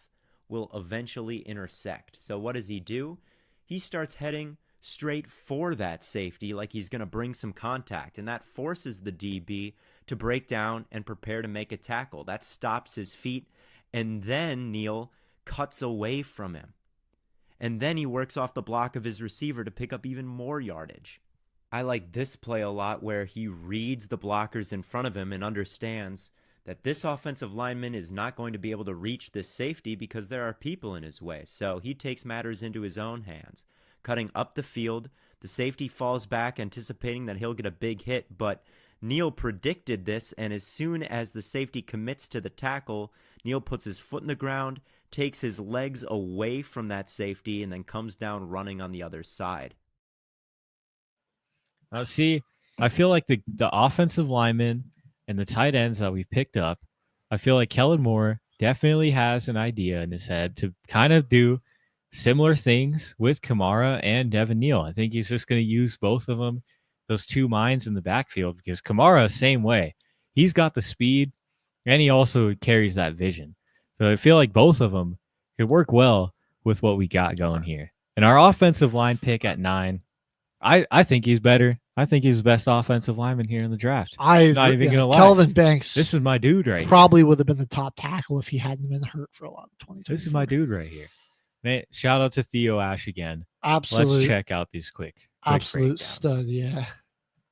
will eventually intersect. So what does he do? He starts heading straight for that safety like he's going to bring some contact, and that forces the DB to break down and prepare to make a tackle. That stops his feet, and then Neal cuts away from him. And then he works off the block of his receiver to pick up even more yardage. I like this play a lot, where he reads the blockers in front of him and understands that this offensive lineman is not going to be able to reach this safety because there are people in his way. So he takes matters into his own hands. Cutting up the field, the safety falls back, anticipating that he'll get a big hit, but Neal predicted this, and as soon as the safety commits to the tackle, Neal puts his foot in the ground, takes his legs away from that safety, and then comes down running on the other side. See, I feel like the offensive linemen and the tight ends that we picked up, I feel like Kellen Moore definitely has an idea in his head to kind of do similar things with Kamara and Devin Neal. I think he's just going to use both of them, those two minds in the backfield, because Kamara, same way. He's got the speed, and he also carries that vision. So I feel like both of them could work well with what we got going here. And our offensive line pick at 9, I think he's better. I think he's the best offensive lineman here in the draft. I'm not even going to lie. Kelvin Banks. This is my dude right probably here. would have been the top tackle if he hadn't been hurt for a lot of 2024. This is my dude right here. Man, shout out to Theo Ash again. Absolute. Let's check out these quick Absolute breakdowns. stud, yeah.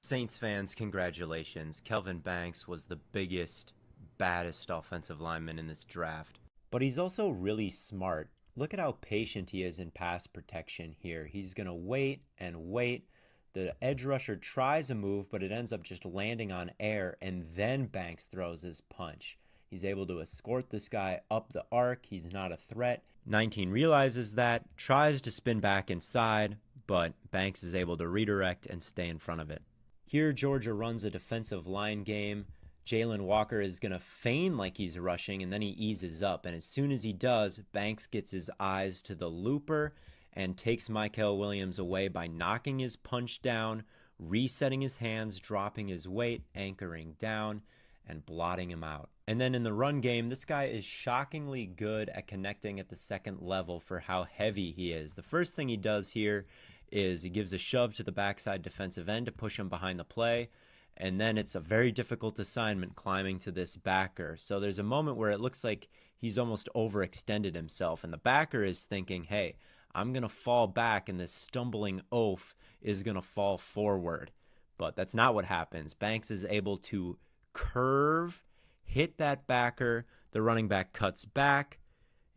Saints fans, congratulations. Kelvin Banks was the biggest, baddest offensive lineman in this draft. But he's also really smart. Look at how patient he is in pass protection here. He's going to wait and wait. The edge rusher tries a move, but it ends up just landing on air, and then Banks throws his punch. He's able to escort this guy up the arc. He's not a threat. 19 realizes that, tries to spin back inside, but Banks is able to redirect and stay in front of it. Here, Georgia runs a defensive line game. Jalen Walker is going to feign like he's rushing, and then he eases up. And as soon as he does, Banks gets his eyes to the looper and takes Mykel Williams away by knocking his punch down, resetting his hands, dropping his weight, anchoring down, and blotting him out. And then in the run game, this guy is shockingly good at connecting at the second level for how heavy he is. The first thing he does here is he gives a shove to the backside defensive end to push him behind the play. And then it's a very difficult assignment climbing to this backer. So there's a moment where it looks like he's almost overextended himself. And the backer is thinking, hey, I'm going to fall back and this stumbling oaf is going to fall forward. But that's not what happens. Banks is able to curve, hit that backer. The running back cuts back,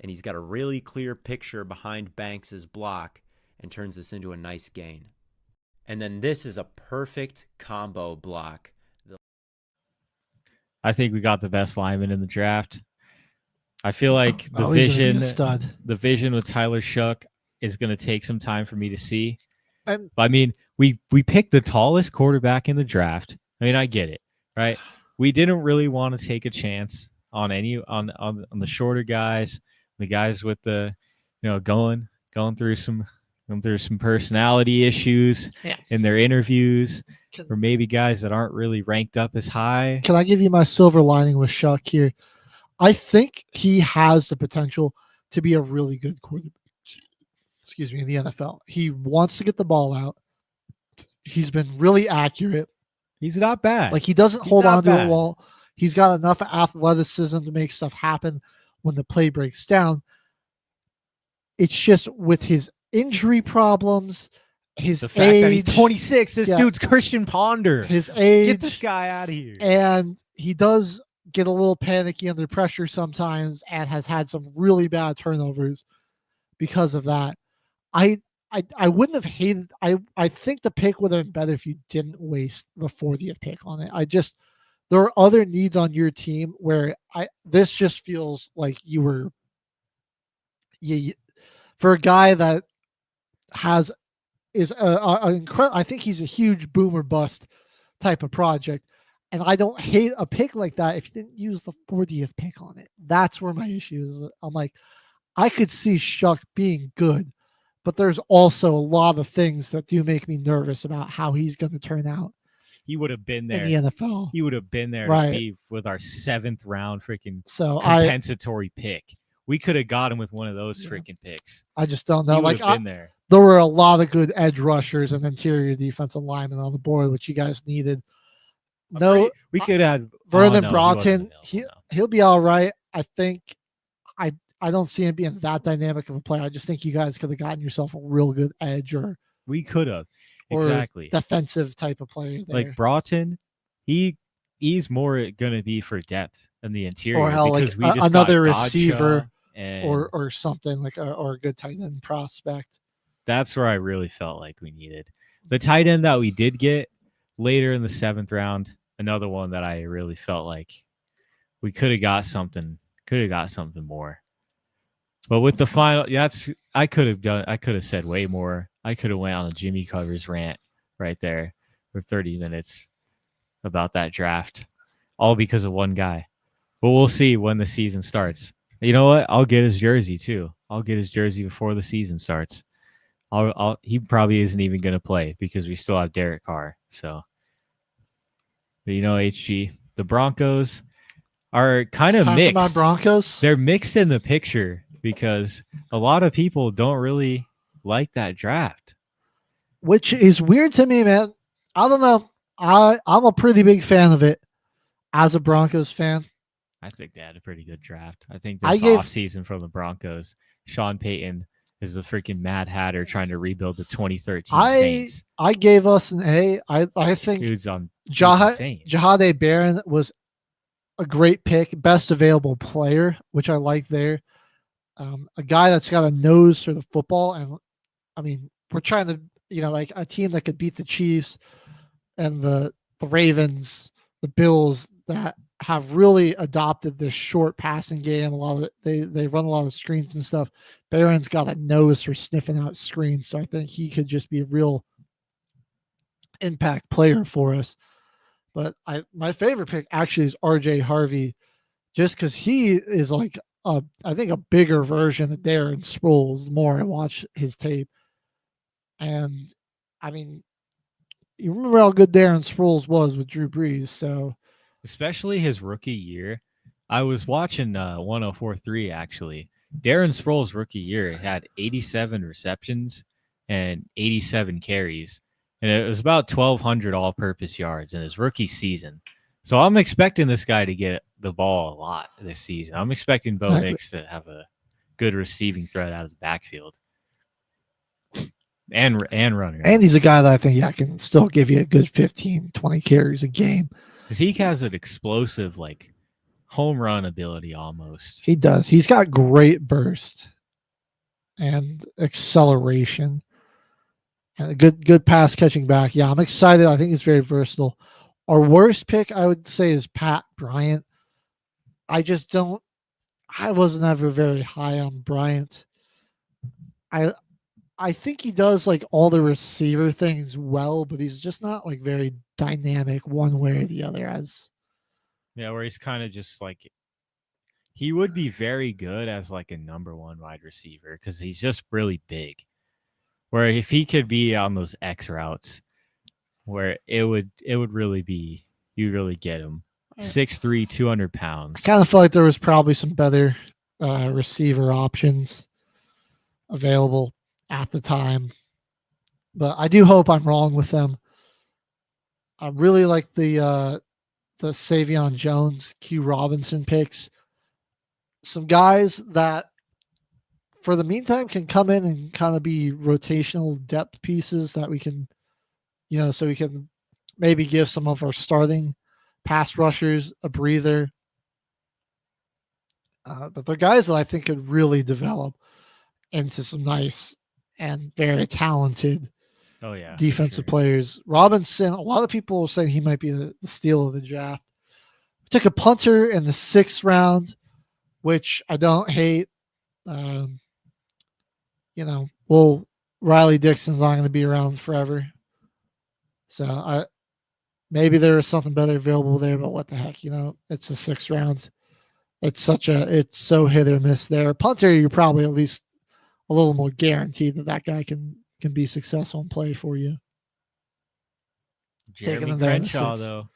and he's got a really clear picture behind Banks's block and turns this into a nice gain. And then this is a perfect combo block. I think we got the best lineman in the draft. I feel like the vision with Tyler Shough is going to take some time for me to see. And I mean, we picked the tallest quarterback in the draft. I mean, I get it, right? We didn't really want to take a chance on on the shorter guys, the guys with the, going through some personality issues in their interviews, or maybe guys that aren't really ranked up as high. Can I give you my silver lining with Shough here? I think he has the potential to be a really good quarterback. Excuse me, in the NFL. He wants to get the ball out. He's been really accurate. He's not bad. Like, he doesn't hold on to a wall. He's got enough athleticism to make stuff happen when the play breaks down. It's just with his injury problems, the fact that he's 26, this dude's Christian Ponder. His age. Get this guy out of here. And he does get a little panicky under pressure sometimes and has had some really bad turnovers because of that. I wouldn't have hated. I think the pick would have been better if you didn't waste the 40th pick on it. There are other needs on your team where this just feels like you were for a guy that is I think he's a huge boom or bust type of project, and I don't hate a pick like that if you didn't use the 40th pick on it. That's where my issue is. I'm like, I could see Shough being good, but there's also a lot of things that do make me nervous about how he's going to turn out. He would have been there in the NFL. He would have been there right. to be with our 7th round freaking compensatory pick. We could have got him with one of those freaking picks. I just don't know. Like, there were a lot of good edge rushers and interior defensive linemen on the board, which you guys needed. No, we could have Vernon Broughton. He'll be all right. I think. I don't see him being that dynamic of a player. I just think you guys could have gotten yourself a real good edge, or we could have exactly defensive type of player. There. Like Broughton, he's more going to be for depth in the interior, or hell, because like another receiver or something like or a good tight end prospect. That's where I really felt like we needed the tight end that we did get later in the 7th round. another one that I really felt like we could have got something more. But with the final, I could have said way more. I could have went on a Jimmy Covers rant right there for 30 minutes about that draft, all because of one guy. But we'll see when the season starts. You know what? I'll get his jersey too. I'll get his jersey before the season starts. He probably isn't even going to play because we still have Derek Carr. So, but HG, the Broncos are kind of mixed. My Broncos. They're mixed in the picture because a lot of people don't really like that draft, which is weird to me, man. I don't know. I'm a pretty big fan of it as a Broncos fan. I think they had a pretty good draft. I think this offseason from the Broncos, Sean Payton is a freaking Mad Hatter trying to rebuild the 2013 Saints. I gave us an A. I think Jahadae Barron was a great pick, best available player, which I like there. A guy that's got a nose for the football. And I mean, we're trying to, like a team that could beat the Chiefs and the Ravens, the Bills, that have really adopted this short passing game. A lot of they run a lot of screens and stuff. Barron's got a nose for sniffing out screens, so I think he could just be a real impact player for us. But my favorite pick actually is RJ Harvey, just because he is like I think a bigger version of Darren Sproles. The more I watch his tape, and I mean, you remember how good Darren Sproles was with Drew Brees, so. Especially his rookie year. I was watching 104.3 actually. Darren Sproles' rookie year had 87 receptions and 87 carries. And it was about 1,200 all-purpose yards in his rookie season. So I'm expecting this guy to get the ball a lot this season. I'm expecting Bo Nix to have a good receiving threat out of the backfield. And runner. And he's a guy that I think can still give you a good 15, 20 carries a game. Because he has an explosive, home run ability almost. He does. He's got great burst and acceleration and a good pass catching back. Yeah, I'm excited. I think he's very versatile. Our worst pick, I would say, is Pat Bryant. I wasn't ever very high on Bryant. I think he does all the receiver things well, but he's just not very dynamic one way or the other. Where he's kind of just he would be very good as a number one wide receiver because he's just really big. Where if he could be on those X routes, where it would really be, you really get him 6'3", 200 pounds. I kind of feel like there was probably some better receiver options available at the time, but I do hope I'm wrong with them. I really like the Savion Jones, Q Robinson picks. Some guys that, for the meantime, can come in and kind of be rotational depth pieces that we can, so we can maybe give some of our starting pass rushers a breather. But they're guys that I think could really develop into some nice and very talented defensive players. Robinson, a lot of people are saying he might be the steal of the draft. We took a punter in the 6th round, which I don't hate. Riley Dixon's not going to be around forever. So maybe there is something better available there, but what the heck, it's the 6th round. It's so hit or miss there. Punter, you're probably at least a little more guaranteed that guy can be successful and play for you. Jeremy Crenshaw, though,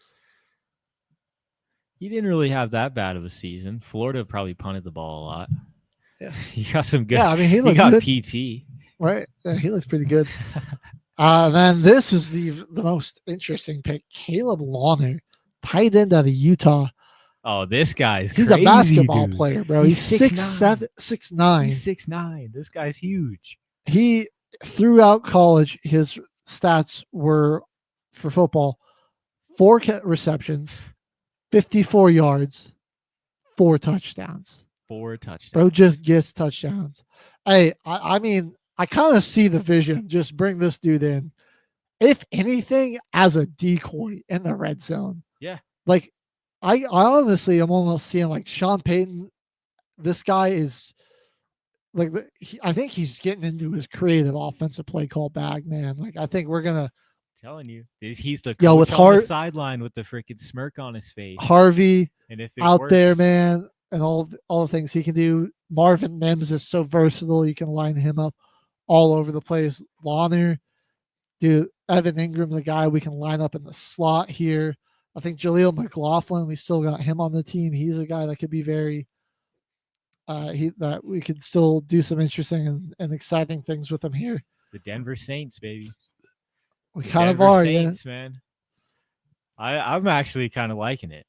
he didn't really have that bad of a season. Florida probably punted the ball a lot. Yeah, he got some good. Yeah, I mean, he got good. PT. Right, yeah, he looks pretty good. Then this is the most interesting pick: Caleb Lawner, tight end out of Utah. Oh, this guy's he's crazy, a basketball dude. player, bro. He's 6'7", 6'9". He's 6'9". This guy's huge. He, throughout college, his stats were, for football, 4 receptions, 54 yards, 4 touchdowns. 4 touchdowns. Bro just gets touchdowns. Hey, I mean, I kind of see the vision. Just bring this dude in, if anything, as a decoy in the red zone. Yeah. like I honestly am almost seeing like Sean Payton. This guy is like I think he's getting into his creative offensive play call bag, man. Like I think we're gonna. Telling you, he's the Yeah, with coach on the Hart- sideline with the freaking smirk on his face. Harvey And if it out there, works- man, and all the things he can do. Marvin Mims is so versatile; you can line him up all over the place. Lawner, dude, Evan Ingram, the guy we can line up in the slot here. I think Jaleel McLaughlin, we still got him on the team. He's a guy that could be very. That we could still do some interesting and exciting things with him here. The Denver Saints, baby. We The kind of Denver are, Saints, man. I'm actually kind of liking it.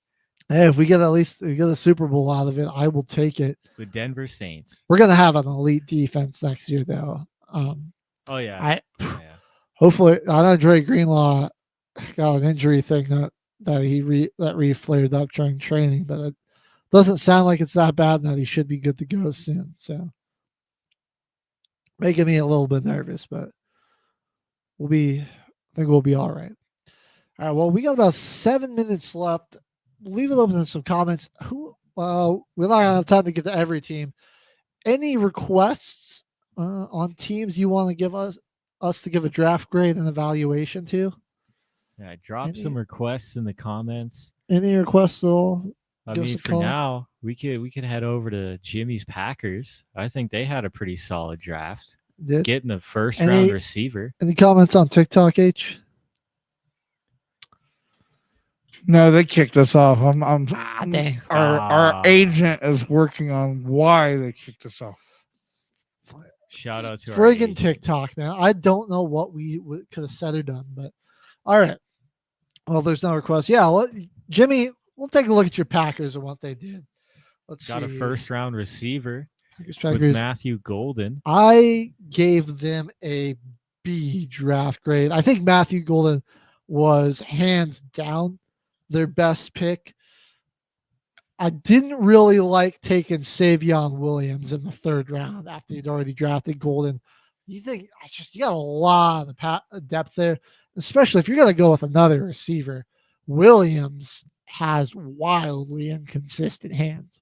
Hey, if we get a Super Bowl out of it, I will take it. The Denver Saints. We're gonna have an elite defense next year, though. Oh yeah. Hopefully, I know Dre Greenlaw got an injury thing that flared up during training, but it doesn't sound like it's that bad. That he should be good to go soon. So making me a little bit nervous, but I think we'll be all right. All right. Well, we got about 7 minutes left. Leave it open to some comments. We're not gonna have time to get to every team. Any requests on teams you want to give us to give a draft grade and evaluation to? Yeah, drop some requests in the comments. Any requests at all? I mean, for now, we could head over to Jimmy's Packers. I think they had a pretty solid draft. Getting the first round receiver. Any comments on TikTok, H? No, they kicked us off. Dang. Our agent is working on why they kicked us off. Shout out to friggin' TikTok, man. I don't know what we could have said or done, but all right. Well, there's no request. Yeah, Jimmy, we'll take a look at your Packers and what they did. Let's got see. a first round receiver Packers. with Matthew Golden. I gave them a B draft grade. I think Matthew Golden was hands down their best pick. I didn't really like taking Savion Williams in the third round after he'd already drafted Golden. You got a lot of depth there, especially if you're going to go with another receiver. Williams has wildly inconsistent hands.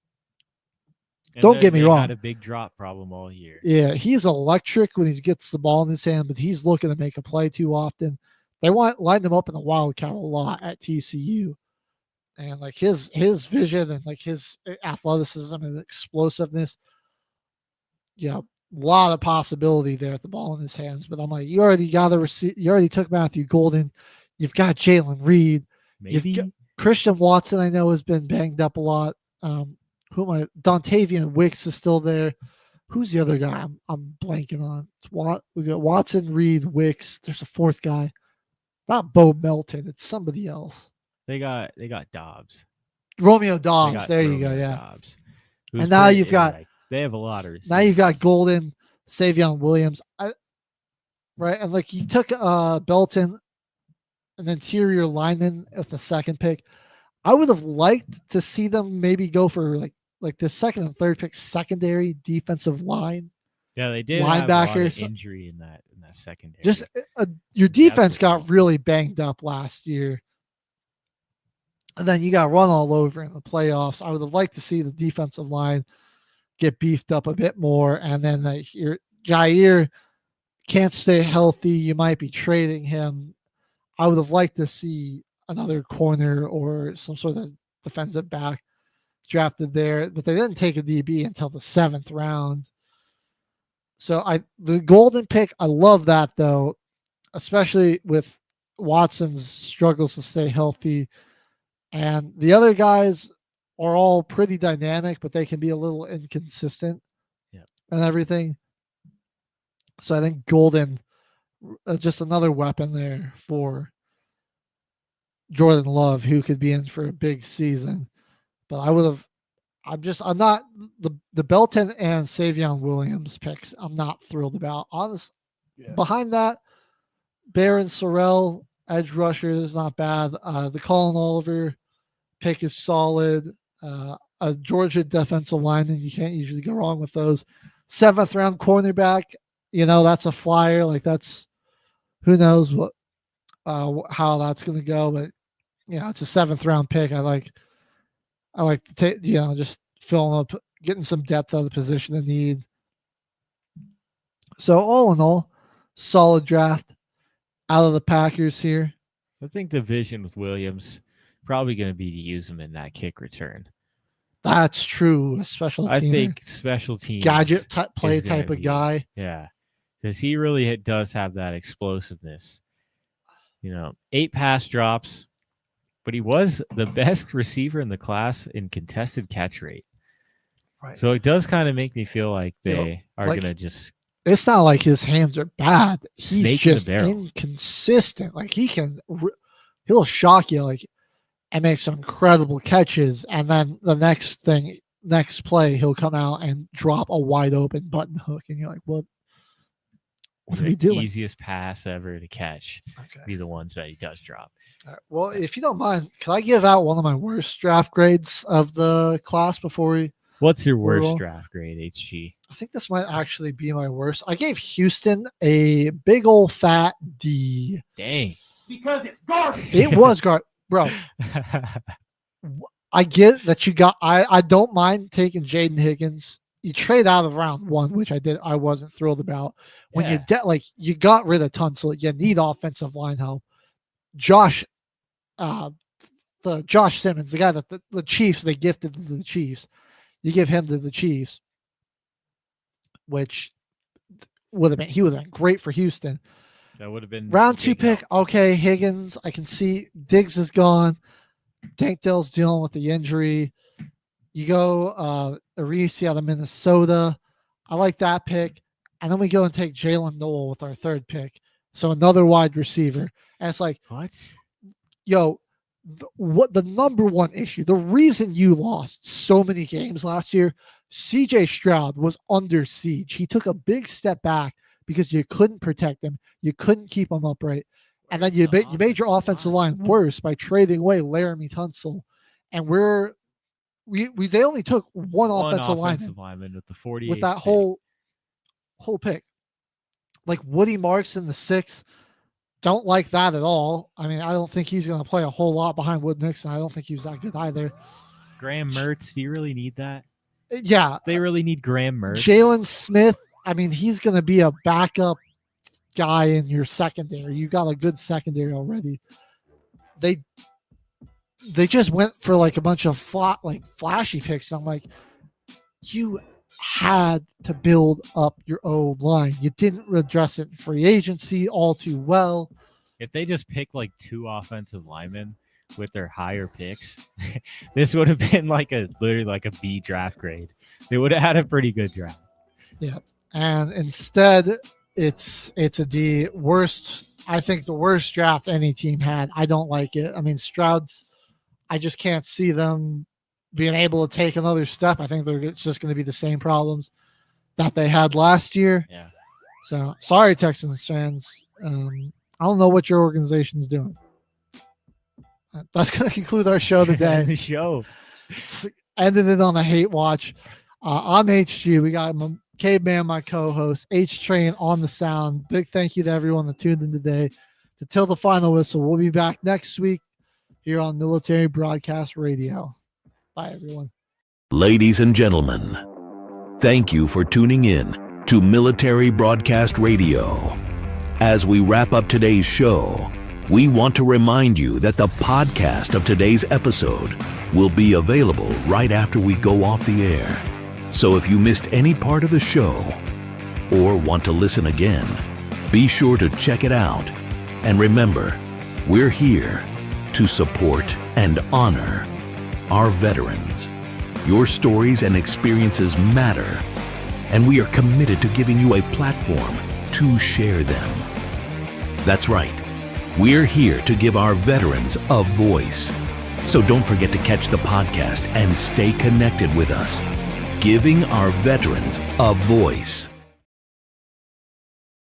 And Don't get me wrong. Had a big drop problem all year. Yeah, he's electric when he gets the ball in his hand, but he's looking to make a play too often. They lined him up in the Wildcat a lot at TCU. And like his vision and like his athleticism and explosiveness, yeah, a lot of possibility there at the ball in his hands. But I'm like, you already took Matthew Golden, you've got Jalen Reed, you've got Christian Watson. I know has been banged up a lot. Dontavian Wicks is still there. Who's the other guy? I'm blanking on. We got Watson, Reed, Wicks. There's a fourth guy, not Bo Melton. It's somebody else. They got Dobbs. Romeo Dobbs. There you go. Yeah. Dobbs, and now you've got. They have a lot of receivers. Now you've got Golden, Savion Williams, right? And like you took Belton, an interior lineman with the second pick. I would have liked to see them maybe go for like the second and third pick, secondary defensive line. Yeah, they did linebackers. Have a lot of injury in that secondary. Just your defense got really banged up last year. And then you got run all over in the playoffs. I would have liked to see the defensive line get beefed up a bit more. And then your Jair can't stay healthy. You might be trading him. I would have liked to see another corner or some sort of defensive back drafted there, but they didn't take a DB until the 7th round. So the Golden pick, I love that though, especially with Watson's struggles to stay healthy. And the other guys are all pretty dynamic, but they can be a little inconsistent and everything. So I think Golden, just another weapon there for Jordan Love, who could be in for a big season. But I'm not the Belton and Savion Williams picks. I'm not thrilled about. Honestly, behind that, Barron Sorrell, edge rusher is not bad. The Colin Oliver pick is solid. A Georgia defensive lineman, you can't usually go wrong with those. 7th round cornerback, that's a flyer. Like that's, who knows how that's going to go. But it's a 7th round pick. I like to take, just filling up, getting some depth out of the position of need. So all in all, solid draft out of the Packers here. I think the vision with Williams probably going to be to use him in that kick return. That's true. I think special teams gadget play type of guy. Yeah, because he really does have that explosiveness. 8 pass drops, but he was the best receiver in the class in contested catch rate. Right. So it does kind of make me feel like they are going to just. It's not like his hands are bad. He's just barrel. inconsistent. Like he'll shock you and make some incredible catches, and then the next play he'll come out and drop a wide open button hook, and you're like, what are we doing? Easiest pass ever to catch. Be the ones that he does drop. All right. Well, if you don't mind, can I give out one of my worst draft grades of the class before we? What's your worst draft grade, HG? I think this might actually be my worst. I gave Houston a big old fat D. Dang. Because it's garbage. It was garbage. Bro, I get that you got. I don't mind taking Jaden Higgins. You trade out of round 1, which I did. I wasn't thrilled about. When you got rid of Tunsil, you need offensive line help. Josh Simmons, the guy that the Chiefs they gifted to the Chiefs, you give him to the Chiefs, which would have been great for Houston. That would have been round 2 pick. Okay, Higgins. I can see Diggs is gone. Tank Dell's dealing with the injury. You go Arisi out of Minnesota. I like that pick. And then we go and take Jalen Noel with our 3rd pick. So another wide receiver. And it's like, what? Yo, what the number one issue, the reason you lost so many games last year, CJ Stroud was under siege. He took a big step back because you couldn't protect him. You couldn't keep him upright. And then you made your offensive line worse by trading away Laramie Tunsil. And they only took one offensive lineman with the 48 with that whole pick. Like Woody Marks in the 6th. Don't like that at all. I mean, I don't think he's going to play a whole lot behind Wood Nixon. I don't think he was that good either. Graham Mertz, do you really need that? Yeah. They really need Graham Mertz. Jalen Smith, I mean, he's going to be a backup guy in your secondary. You got a good secondary already. They just went for like a bunch of flashy picks. I'm like, you had to build up your own line. You didn't address it in free agency all too well. If they just pick like 2 offensive linemen with their higher picks, this would have been literally like a B draft grade. They would have had a pretty good draft. Yeah. And instead it's a D. I think the worst draft any team had. I don't like it. I mean, Stroud's, I just can't see them being able to take another step. I think it's just going to be the same problems that they had last year. Yeah. So sorry, Texans fans. I don't know what your organization's doing. That's going to conclude our show today. The show ended it on a hate watch. I'm HG. We got Caveman, my co-host, H-Train on the sound. Big thank you to everyone that tuned in today to Till the Final Whistle. We'll be back next week here on Military Broadcast Radio. Bye, everyone. Ladies and gentlemen, thank you for tuning in to Military Broadcast Radio. As we wrap up today's show, we want to remind you that the podcast of today's episode will be available right after we go off the air. So if you missed any part of the show or want to listen again, be sure to check it out. And remember, we're here to support and honor our veterans. Your stories and experiences matter, and we are committed to giving you a platform to share them. That's right. We're here to give our veterans a voice. So don't forget to catch the podcast and stay connected with us. Giving our veterans a voice.